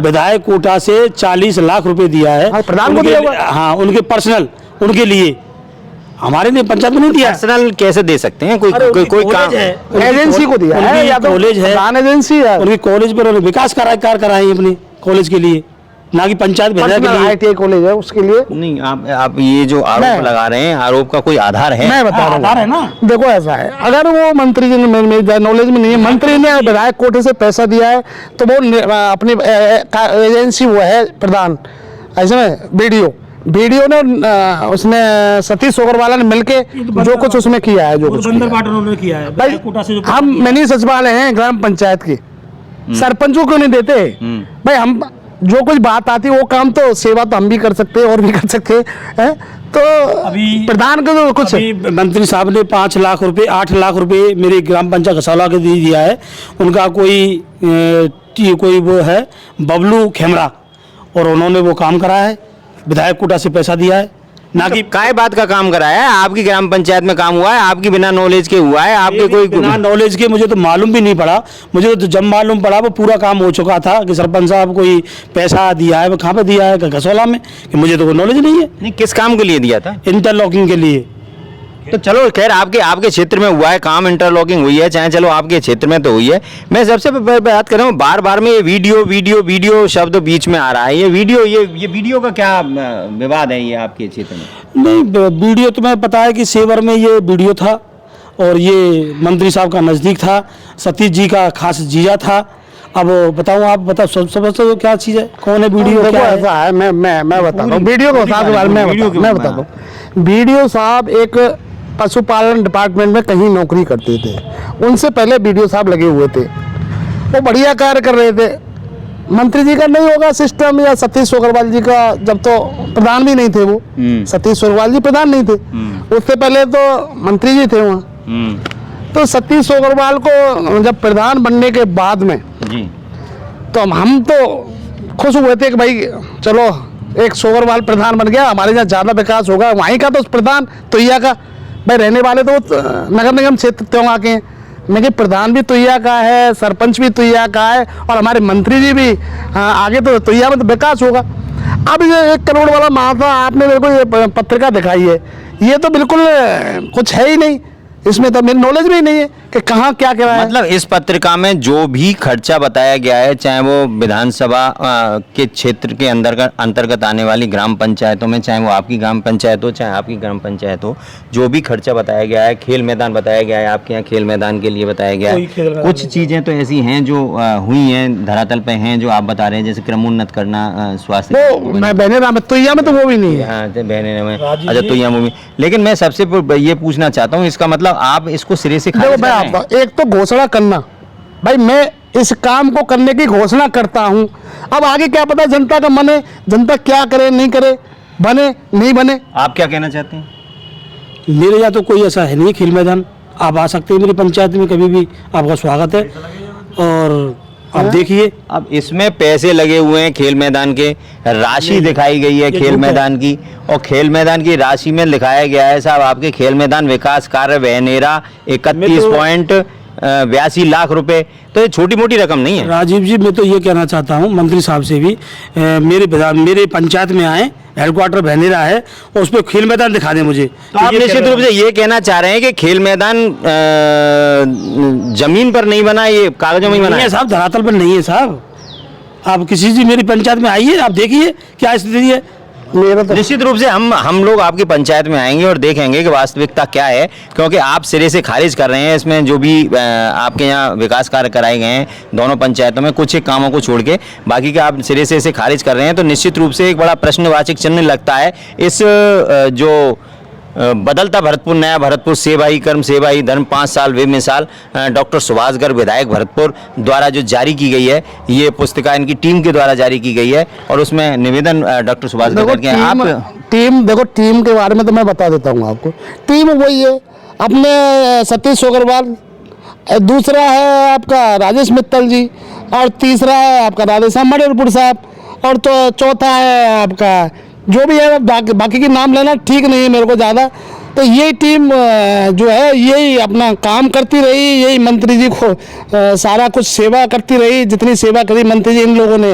Speaker 3: विधायक कोटा से 40 लाख रुपए दिया है
Speaker 2: प्रधान को दिया हुआ।
Speaker 3: हाँ, उनके पर्सनल, उनके लिए, हमारे लिए पंचायत में नहीं दिया।
Speaker 1: पर्सनल कैसे दे सकते हैं? कोई काम
Speaker 2: एजेंसी को दिया है, या तो
Speaker 3: कॉलेज है,
Speaker 2: एजेंसी है,
Speaker 3: उनके कॉलेज पर विकास कार्य कराए अपने कॉलेज के लिए। ना कि पंचायत भेजा के लिए।
Speaker 2: ITI कॉलेज है उसके लिए।
Speaker 1: नहीं, आप ये जो आरोप
Speaker 2: मैं-
Speaker 1: लगा रहे हैं, आरोप का कोई आधार है?
Speaker 2: मैं बता रहा
Speaker 3: आधार है
Speaker 2: हूँ
Speaker 3: ना।
Speaker 2: देखो ऐसा है, अगर वो मंत्री जी ने मेरे नॉलेज में नहीं है, मंत्री ने विधायक कोटे से पैसा दिया है तो वो अपनी एजेंसी वो है प्रधान, ऐसे में बीडीओ ने उसने सतीश सोगरवाला ने मिलके जो कुछ उसमें किया है, जो कुछ किया है।
Speaker 3: उन्होंने किया है
Speaker 2: भाई
Speaker 3: कोटा से जो
Speaker 2: हम मिनी सचिवालय हैं ग्राम पंचायत के, सरपंचों क्यों नहीं देते? भाई हम जो कुछ बात आती है वो काम तो सेवा तो हम भी कर सकते हैं और भी कर सकते हैं, तो
Speaker 3: अभी-
Speaker 2: प्रधान का तो कुछ
Speaker 3: अभी मंत्री साहब ने 5 लाख रुपए 8 लाख रुपए मेरे ग्राम पंचायत कसौला के दे दिया है। उनका कोई वो है बबलू खेमरा, और उन्होंने वो काम करा है, विधायक कोटा से पैसा दिया है, ना कि
Speaker 1: काय बात का काम कराया है? आपकी ग्राम पंचायत में काम हुआ है, आपकी बिना नॉलेज के हुआ है, आपके कोई
Speaker 3: बिना नॉलेज के मुझे तो मालूम भी नहीं पड़ा। मुझे तो जब मालूम पड़ा वो पूरा काम हो चुका था कि सरपंच साहब कोई पैसा दिया है, वो कहाँ पे दिया है, कसौला में, कि मुझे तो कोई नॉलेज नहीं है।
Speaker 1: नहीं, किस काम के लिए दिया था?
Speaker 3: इंटरलॉकिंग के लिए।
Speaker 1: तो चलो खैर, आपके क्षेत्र में हुआ है काम, इंटरलॉकिंग हुई है, चाहे चलो आपके क्षेत्र में तो हुई है। मैं सबसे बात कर रहा हूँ, बार बार में ये वीडियो शब्द बीच में आ रहा है। ये वीडियो का क्या विवाद है ये आपके क्षेत्र में?
Speaker 3: नहीं, वीडियो तुम्हें पता है कि सेवर में ये वीडियो था, और ये मंत्री साहब का नज़दीक था, सतीश जी का खास जीजा था। अब बताऊँ, आप बताओ, समझते हो क्या चीज़ है, कौन है वीडियो,
Speaker 2: देखो
Speaker 3: क्या है?
Speaker 2: ऐसा है, मैं बता रहा हूँ वीडियो के साहब के बारे में मैं बता दूँ। वीडियो साहब एक पशुपालन डिपार्टमेंट में कहीं नौकरी करते थे, उनसे पहले वीडियो साहब लगे हुए थे, वो बढ़िया कार्य कर रहे थे। मंत्री जी का नहीं होगा सिस्टम, या सतीश सोगरवाल जी का, जब तो प्रधान भी नहीं थे वो, सतीश सोगरवाल जी प्रधान नहीं थे, उससे पहले तो मंत्री जी थे वहाँ। तो सतीश सोगरवाल को जब प्रधान बनने के बाद में
Speaker 1: जी,
Speaker 2: तो हम तो खुश हुए थे कि भाई चलो एक सोगरवाल प्रधान बन गया, हमारे यहाँ ज़्यादा विकास होगा। वहीं का तो प्रधान तुहिया का, भाई रहने वाले तो नगर निगम क्षेत्र त्यों के हैं, लेकिन प्रधान भी तुहिया का है, सरपंच भी तुहिया का है, और हमारे मंत्री जी भी आगे तो तुहिया में तो विकास होगा। अब ये 1 करोड़ वाला मामला आपने मेरे को ये पत्रिका दिखाई है, ये तो बिल्कुल कुछ है ही नहीं, इसमें तो मेरी नॉलेज भी नहीं है कि कहाँ क्या क्या है।
Speaker 1: मतलब इस पत्रिका में जो भी खर्चा बताया गया है, चाहे वो विधानसभा के क्षेत्र के अंतर्गत आने वाली ग्राम पंचायतों में, चाहे वो आपकी ग्राम पंचायत हो, चाहे आपकी ग्राम पंचायत हो, जो भी खर्चा बताया गया है, खेल मैदान बताया गया है, आपके यहाँ खेल मैदान के लिए बताया गया है। कुछ चीज़ें तो ऐसी हैं जो हुई हैं, धरातल पे हैं, जो आप बता रहे हैं, जैसे क्रमोन्नत करना, स्वास्थ्य
Speaker 2: वो मैं बहने में तुहिया में तो वो भी नहीं है।
Speaker 1: हाँ, बहने में, अच्छा तो यह मूवी। लेकिन मैं सबसे ये पूछना चाहता हूँ, इसका मतलब आप इसको सिरे से खारिज
Speaker 2: देखो मैं
Speaker 1: कर रहे हैं?
Speaker 2: आपका एक तो घोषणा करना, भाई मैं इस काम को करने की घोषणा करता हूं, अब आगे क्या पता जनता का मन है, जनता क्या करे नहीं करे, बने नहीं बने।
Speaker 1: आप क्या कहना चाहते हैं?
Speaker 3: मेरे यहाँ तो कोई ऐसा है नहीं खेल मैदान, आप आ सकते हैं मेरी पंचायत में कभी भी, आपका स्वागत है। और आप देखिए,
Speaker 1: अब इसमें पैसे लगे हुए हैं खेल मैदान के, राशि दिखाई गई है खेल मैदान की, और खेल मैदान की राशि में लिखाया गया है साहब आपके खेल मैदान विकास कार्य बहनेरा 31.82 लाख रुपए। तो ये छोटी मोटी रकम नहीं है
Speaker 3: राजीव जी। मैं तो ये कहना चाहता हूँ मंत्री साहब से भी, मेरे पंचायत में आए, हेडक्वार्टर बहनेरा है, और उस पर खेल मैदान दिखा दें मुझे।
Speaker 1: तो आप निश्चित रूप से ये कहना चाह रहे हैं कि खेल मैदान जमीन पर नहीं बना, ये कागजों में ही बना
Speaker 3: नहीं
Speaker 1: है?
Speaker 3: है साहब, धरातल पर नहीं है साहब। आप किसी भी मेरी पंचायत में आइए, आप देखिए क्या स्थिति है।
Speaker 2: मेरा तो
Speaker 1: निश्चित रूप से हम लोग आपकी पंचायत में आएंगे और देखेंगे कि वास्तविकता क्या है, क्योंकि आप सिरे से खारिज कर रहे हैं इसमें जो भी आपके यहाँ विकास कार्य कराए गए हैं दोनों पंचायतों में, कुछ एक कामों को छोड़ के बाकी के आप सिरे से इसे खारिज कर रहे हैं। तो निश्चित रूप से एक बड़ा प्रश्नवाचक चिन्ह लगता है इस जो बदलता भरतपुर, नया भरतपुर, सेवा ही कर्म सेवा ही धर्म, 5 साल वे मिसाल, डॉक्टर सुभाष गर्ग विधायक भरतपुर द्वारा जो जारी की गई है, ये पुस्तिका इनकी टीम के द्वारा जारी की गई है, और उसमें निवेदन डॉक्टर सुभाष गर्ग के आप
Speaker 2: देखो टीम के बारे में तो मैं बता देता हूँ आपको। टीम वही है अपने सतीश सोगरवाल, दूसरा है आपका राजेश मित्तल जी, और तीसरा है आपका राधेश्याम मडेरपुर साहब, और तो चौथा है आपका जो भी है, बाकी के नाम लेना ठीक नहीं है मेरे को ज़्यादा। तो ये टीम जो है यही अपना काम करती रही, यही मंत्री जी को सारा कुछ सेवा करती रही, जितनी सेवा करी मंत्री जी इन लोगों ने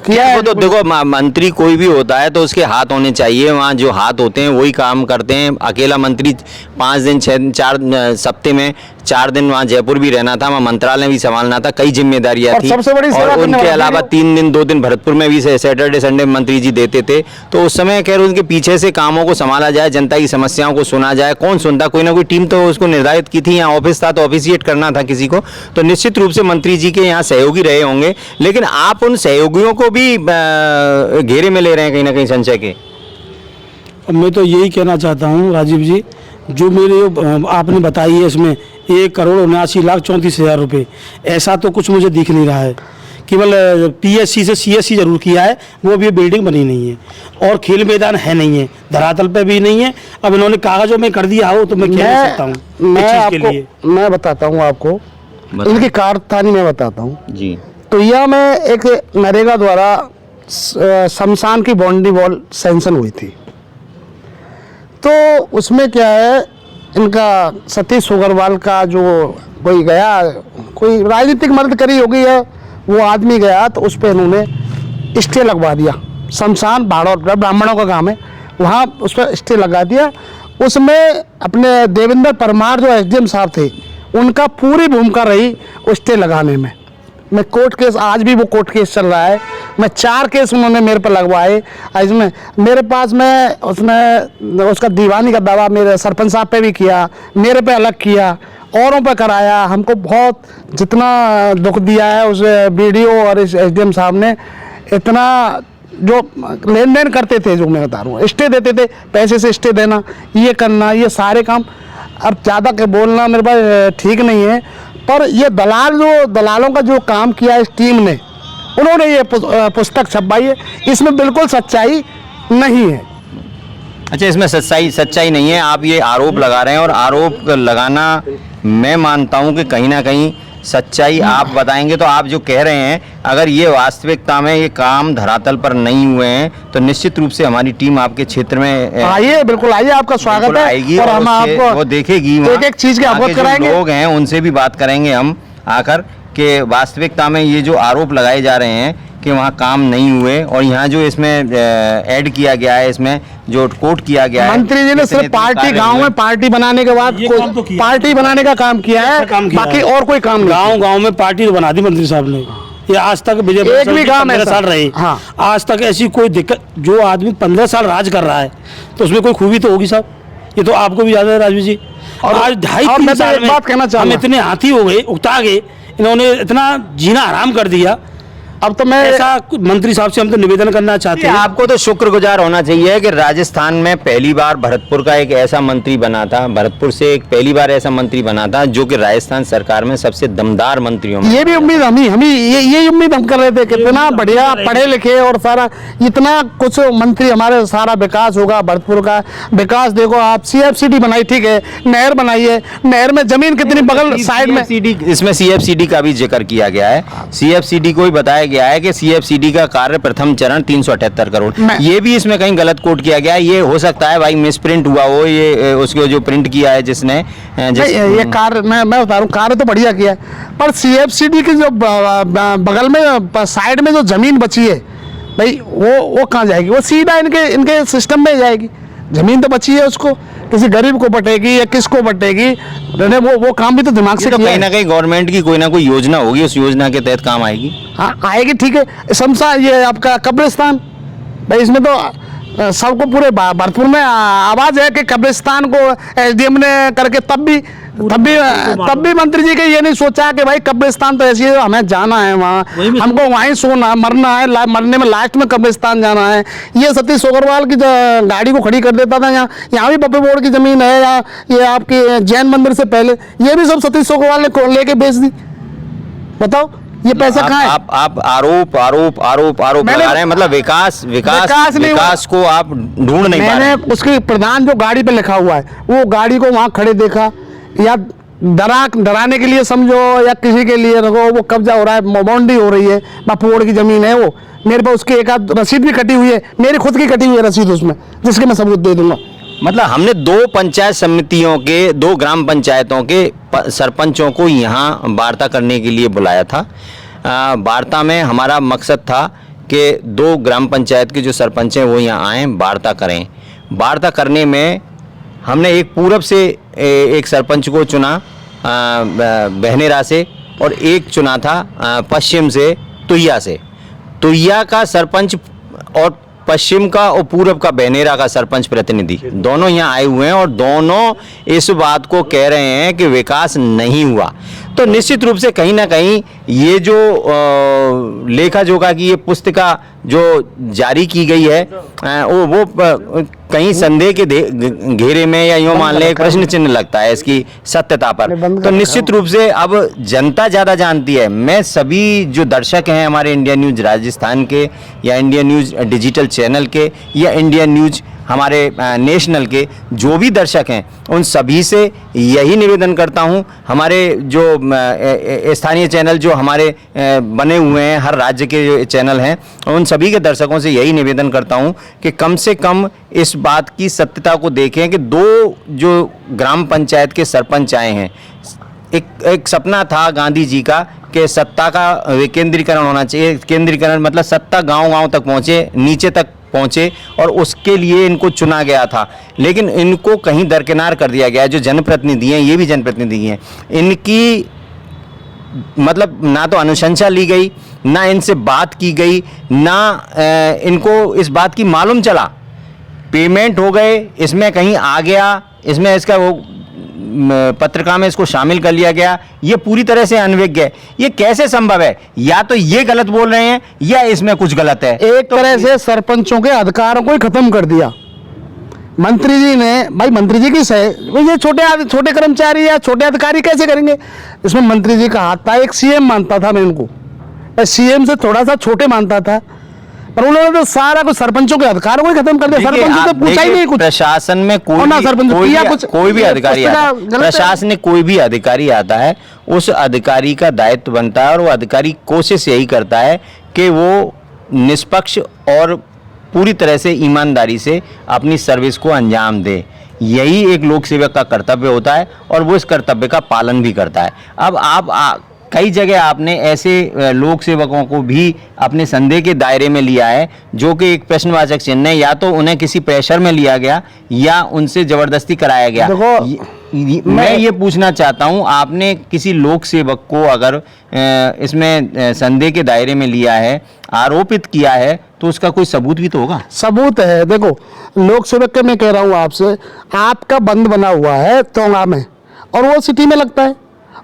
Speaker 2: किया है।
Speaker 1: तो देखो मंत्री कोई भी होता है तो उसके हाथ होने चाहिए, वहाँ जो हाथ होते हैं वही काम करते हैं। अकेला मंत्री 5 दिन 4 सप्ते में 4 दिन वहाँ जयपुर भी रहना था, वहाँ मंत्रालय भी संभालना था, कई जिम्मेदारियां
Speaker 2: और
Speaker 1: थी।
Speaker 2: सबसे बड़ी सेवा
Speaker 1: और
Speaker 2: करने
Speaker 1: उनके
Speaker 2: वाला
Speaker 1: अलावा
Speaker 2: भी-
Speaker 1: 3 दिन 2 दिन भरतपुर में भी सैटरडे संडे मंत्री जी देते थे। तो उस समय खैर उनके पीछे से कामों को संभाला जाए, जनता की समस्याओं को सुना जाए, कौन सुनता, कोई ना कोई टीम तो उसको निर्धारित की थी, यहाँ ऑफिस था तो ऑफिशिएट करना था किसी को, तो निश्चित रूप से मंत्री जी के यहाँ सहयोगी रहे होंगे। लेकिन आप उन सहयोगियों को भी घेरे में ले रहे हैं कहीं ना कहीं संशय के।
Speaker 3: अब मैं तो यही कहना चाहता हूँ राजीव जी, जो मेरे आपने बताई है इसमें 1,79,34,34 रुपये, ऐसा तो कुछ मुझे दिख नहीं रहा है। केवल पीएससी से सीएससी जरूर किया है, वो भी बिल्डिंग बनी नहीं है, और खेल मैदान है नहीं है, धरातल पे भी नहीं है। अब इन्होंने कागजों में कर दिया हो तो मैं कह नहीं सकता हूँ
Speaker 2: मैं
Speaker 3: इस चीज़ के
Speaker 2: आपको
Speaker 3: लिए।
Speaker 2: मैं बताता हूँ आपको, इनकी कारस्तानी मैं बताता हूँ।
Speaker 1: जी।
Speaker 2: तो यह में एक नरेगा द्वारा शमशान की बाउंड्री वॉल सैंक्शन हुई थी। तो उसमें क्या है, इनका सतीश अग्रवाल का जो कोई गया, कोई राजनीतिक मदद करी होगी है, वो आदमी गया तो उस पर इन्होंने स्टे लगवा दिया। शमशान ब्राह्मणों का काम है, वहाँ उस पर स्टे लगा दिया। उसमें अपने देवेंद्र परमार जो एसडीएम साहब थे, उनका पूरी भूमिका रही उस स्टे लगाने में। मैं कोर्ट केस, आज भी वो कोर्ट केस चल रहा है, मैं 4 केस उन्होंने मेरे पर लगवाए। इसमें मेरे पास में उसने उसका दीवानी का दावा मेरे सरपंच साहब पे भी किया, मेरे पे अलग किया, औरों पे कराया। हमको बहुत जितना दुख दिया है उस बीडीओ और इस एसडीएम साहब ने, इतना जो लेन देन करते थे, जो मैं बता रहा हूँ, स्टे देते थे, पैसे से स्टे देना, ये करना, ये सारे काम। अब ज़्यादा के बोलना मेरे पास ठीक नहीं है, पर ये दलालों का जो काम किया इस टीम ने, उन्होंने ये पुस्तक छपवाई है, इसमें बिल्कुल सच्चाई नहीं है।
Speaker 1: अच्छा, इसमें सच्चाई नहीं है, आप ये आरोप लगा रहे हैं, और आरोप लगाना मैं मानता हूं कि कहीं ना कहीं सच्चाई आप बताएंगे। तो आप जो कह रहे हैं, अगर ये वास्तविकता में ये काम धरातल पर नहीं हुए हैं, तो निश्चित रूप से हमारी टीम आपके क्षेत्र में
Speaker 2: आइए, बिल्कुल आइए, आपका स्वागत
Speaker 1: बिल्कुल
Speaker 2: है।
Speaker 1: आएगी,
Speaker 2: और हम आपको
Speaker 1: वो देखेगी,
Speaker 2: एक एक चीज के अवगत कराएंगे।
Speaker 1: लोग हैं उनसे भी बात करेंगे हम आकर, कि वास्तविकता में ये जो आरोप लगाए जा रहे हैं कि वहाँ काम नहीं हुए, और यहाँ जो इसमें ऐड किया गया है, इसमें जो कोट किया गया है,
Speaker 2: मंत्री जी ने सिर्फ पार्टी, गांव में पार्टी बनाने के बाद
Speaker 3: ये काम तो किया।
Speaker 2: पार्टी बनाने का काम किया है, बाकी और कोई काम नहीं।
Speaker 3: गांव में पार्टी तो बना दी मंत्री साहब ने। ये आज तक विजय
Speaker 2: एक भी काम
Speaker 3: 15
Speaker 2: ऐसा-
Speaker 3: साल रहे,
Speaker 2: हाँ।
Speaker 3: आज तक ऐसी कोई दिक्कत, जो आदमी 15 साल राज कर रहा है तो उसमें कोई खूबी तो होगी साहब, ये तो आपको भी याद है राजवीर जी।
Speaker 2: और
Speaker 3: आज 2.5-3
Speaker 2: मैं तो
Speaker 3: साल
Speaker 2: एक
Speaker 3: में
Speaker 2: बात कहना
Speaker 3: हम
Speaker 2: चाहूंगा।
Speaker 3: इतने हाथी हो गए, उकता गए, इन्होंने इतना जीना हराम कर दिया।
Speaker 2: अब तो मैं
Speaker 3: ऐसा मंत्री साहब से हम तो निवेदन करना चाहते हैं।
Speaker 1: आपको तो शुक्रगुजार होना चाहिए कि राजस्थान में पहली बार भरतपुर का एक ऐसा मंत्री बना था, भरतपुर से एक पहली बार ऐसा मंत्री बना था जो कि राजस्थान सरकार में सबसे दमदार मंत्रियों में।
Speaker 2: ये भी उम्मीद हमें ये उम्मीद हम कर रहे थे, कितना बढ़िया पढ़े लिखे और सारा इतना कुछ मंत्री, हमारे सारा विकास होगा, भरतपुर का विकास। देखो आप, CFCD बनाई, ठीक है, नहर बनाई है, नहर में जमीन कितनी बगल साइड में,
Speaker 1: इसमें CFCD का भी जिक्र किया गया है। CFCD को भी बताया गया है कि CFCD का कार्य प्रथम चरण 378 करोड़, ये भी इसमें कहीं गलत कोट किया गया है। ये हो सकता है भाई मिस प्रिंट हुआ हो, ये उसको जो प्रिंट किया है जिसने
Speaker 2: ये कार्य मैं बता रहा हूँ, कार्य तो बढ़िया किया है, पर CFCD की जो बगल में साइड में जो जमीन बची है भाई, वो कहाँ जाएगी? वो सीधा इनके सिस्टम में जाएगी। जमीन तो बची है, उसको किसी गरीब को बटेगी या किसको बटेगी, वो काम भी तो दिमाग से
Speaker 1: तो
Speaker 2: किया
Speaker 1: कहीं
Speaker 2: है।
Speaker 1: ना कहीं गवर्नमेंट की कोई ना कोई योजना होगी, उस योजना के तहत काम आएगी।
Speaker 2: हाँ आएगी, ठीक है। शमशान, ये आपका कब्रिस्तान, भाई इसमें तो सबको पूरे भरतपुर में आवाज है कि कब्रिस्तान को SDM ने करके, तब भी मंत्री जी के ये नहीं सोचा कि भाई कब्रिस्तान तो ऐसी है, हमें जाना है वहाँ, हमको वहीं सोना, मरना है, मरने में लास्ट में कब्रिस्तान जाना है। ये सतीश अग्रवाल की गाड़ी को खड़ी कर देता था यहाँ भी बब्बे बोर्ड की जमीन है, या ये आपके जैन मंदिर से पहले, ये भी सब सतीश अग्रवाल ने लेके बेच दी। बताओ ये पैसा कहाँ है?
Speaker 1: आप आरोप लगा रहे हैं, मतलब विकास को आप ढूंढ नहीं पा रहे
Speaker 2: मैंने
Speaker 1: हैं।
Speaker 2: उसकी प्रधान जो गाड़ी पे लिखा हुआ है, वो गाड़ी को वहाँ खड़े देखा, या डराने के लिए समझो या किसी के लिए रखो, वो कब्जा हो रहा है, बाउंड्री हो रही है, बापोड़ की जमीन है वो। मेरे पास उसकी एक आध रसीद भी कटी हुई है, मेरी खुद की कटी हुई है रसीद उसमें, जिसके मैं सबूत दे दूंगा।
Speaker 1: मतलब हमने 2 पंचायत समितियों के, 2 ग्राम पंचायतों के सरपंचों को यहाँ वार्ता करने के लिए बुलाया था। वार्ता में हमारा मकसद था कि 2 ग्राम पंचायत के जो सरपंच हैं वो यहाँ आएँ, वार्ता करें। वार्ता करने में हमने एक पूरब से एक सरपंच को चुना, बहनेरा से और एक चुना था पश्चिम से तुहिया से। तुहिया का सरपंच और पश्चिम का और पूरब का बहनेरा का सरपंच प्रतिनिधि दोनों यहाँ आए हुए हैं और दोनों इस बात को कह रहे हैं कि विकास नहीं हुआ। तो निश्चित रूप से कहीं ना कहीं ये जो लेखा जोखा की ये पुस्तिका जो जारी की गई है वो कहीं संदेह के घेरे में या यूँ मान लें प्रश्न चिन्ह लगता है इसकी सत्यता पर। तो निश्चित रूप से अब जनता ज़्यादा जानती है। मैं सभी जो दर्शक हैं हमारे इंडिया न्यूज़ राजस्थान के या इंडिया न्यूज़ डिजिटल चैनल के या इंडिया न्यूज़ हमारे नेशनल के जो भी दर्शक हैं उन सभी से यही निवेदन करता हूं, हमारे जो स्थानीय चैनल जो हमारे बने हुए हैं हर राज्य के जो चैनल हैं उन सभी के दर्शकों से यही निवेदन करता हूं कि कम से कम इस बात की सत्यता को देखें कि दो जो ग्राम पंचायत के सरपंच आए हैं, एक सपना था गांधी जी का कि सत्ता का विकेंद्रीकरण होना चाहिए। केंद्रीकरण मतलब सत्ता गांव-गांव तक पहुंचे, नीचे तक पहुंचे और उसके लिए इनको चुना गया था, लेकिन इनको कहीं दरकिनार कर दिया गया। जो जनप्रतिनिधि हैं ये भी जनप्रतिनिधि हैं, इनकी मतलब ना तो अनुशंसा ली गई, ना इनसे बात की गई, ना इनको इस बात की मालूम चला। पेमेंट हो गए, इसमें कहीं आ गया, इसमें इसका वो पत्रिका में इसको शामिल कर लिया गया, ये पूरी तरह से अनभिज्ञ है। ये कैसे संभव है? या तो ये गलत बोल रहे हैं या इसमें कुछ गलत है।
Speaker 2: एक तरह से सरपंचों के अधिकारों को ही खत्म कर दिया मंत्री जी ने। भाई मंत्री जी की ये छोटे कर्मचारी या छोटे अधिकारी कैसे करेंगे? इसमें मंत्री जी का हाथ था। एक सीएम मानता था मैं इनको, सीएम से थोड़ा सा छोटे मानता था, पर उन्होंने तो सारा कुछ सरपंचों के अधिकारों को ही खत्म कर दिया। सरपंचों से पूछा ही नहीं कुछ।
Speaker 1: प्रशासन में कोई भी अधिकारी आता है, प्रशासनिक कोई भी अधिकारी आता है, उस अधिकारी का दायित्व बनता है और वो अधिकारी कोशिश यही करता है कि वो निष्पक्ष और पूरी तरह से ईमानदारी से अपनी सर्विस को अंजाम दे। यही एक लोक सेवक का कर्तव्य होता है और वो इस कर्तव्य का पालन भी करता है। अब आप कई जगह आपने ऐसे लोक सेवकों को भी अपने संदेह के दायरे में लिया है जो कि एक प्रश्नवाचक चिन्ह है, या तो उन्हें किसी प्रेशर में लिया गया या उनसे जबरदस्ती कराया गया। मैं ये पूछना चाहता हूं, आपने किसी लोक सेवक को अगर इसमें संदेह के दायरे में लिया है, आरोपित किया है, तो उसका कोई सबूत भी तो होगा।
Speaker 2: सबूत है। देखो लोक सेवक के मैं कह रहा हूँ आपसे, आपका बंद बना हुआ है तोंगा में और वो सिटी में लगता है,